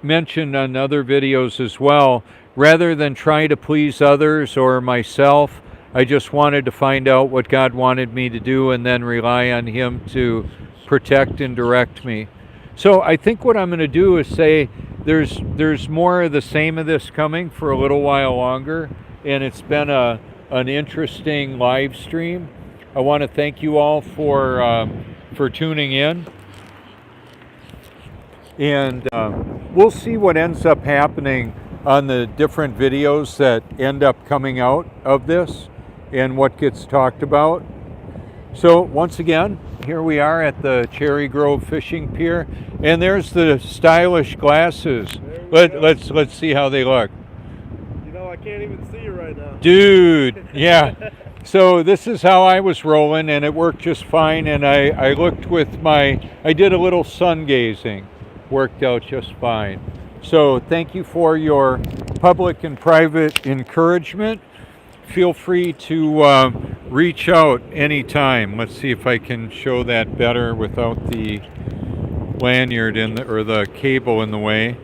mentioned on other videos as well, rather than try to please others or myself, I just wanted to find out what God wanted me to do and then rely on Him to protect and direct me. So I think what I'm going to do is say there's more of the same of this coming for a little while longer, and it's been an interesting live stream. I want to thank you all for tuning in, and we'll see what ends up happening on the different videos that end up coming out of this and what gets talked about. So once again, here we are at the Cherry Grove Fishing Pier, and there's the stylish glasses. Let's see how they look. I can't even see you right now. Dude, yeah. So this is how I was rolling, and it worked just fine. And I looked with I did a little sun gazing, worked out just fine. So thank you for your public and private encouragement. Feel free to reach out anytime. Let's see if I can show that better without the lanyard or the cable in the way.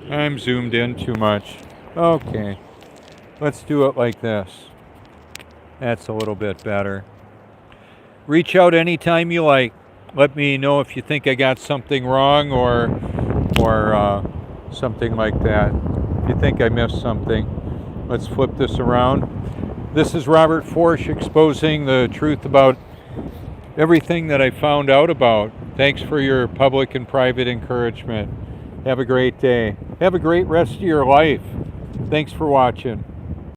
I'm zoomed in too much. Okay, let's do it like this. That's a little bit better. Reach out anytime you like. Let me know if you think I got something wrong or something like that. If you think I missed something. Let's flip this around. This is Robert Forsch exposing the truth about everything that I found out about. Thanks for your public and private encouragement. Have a great day. Have a great rest of your life. Thanks for watching.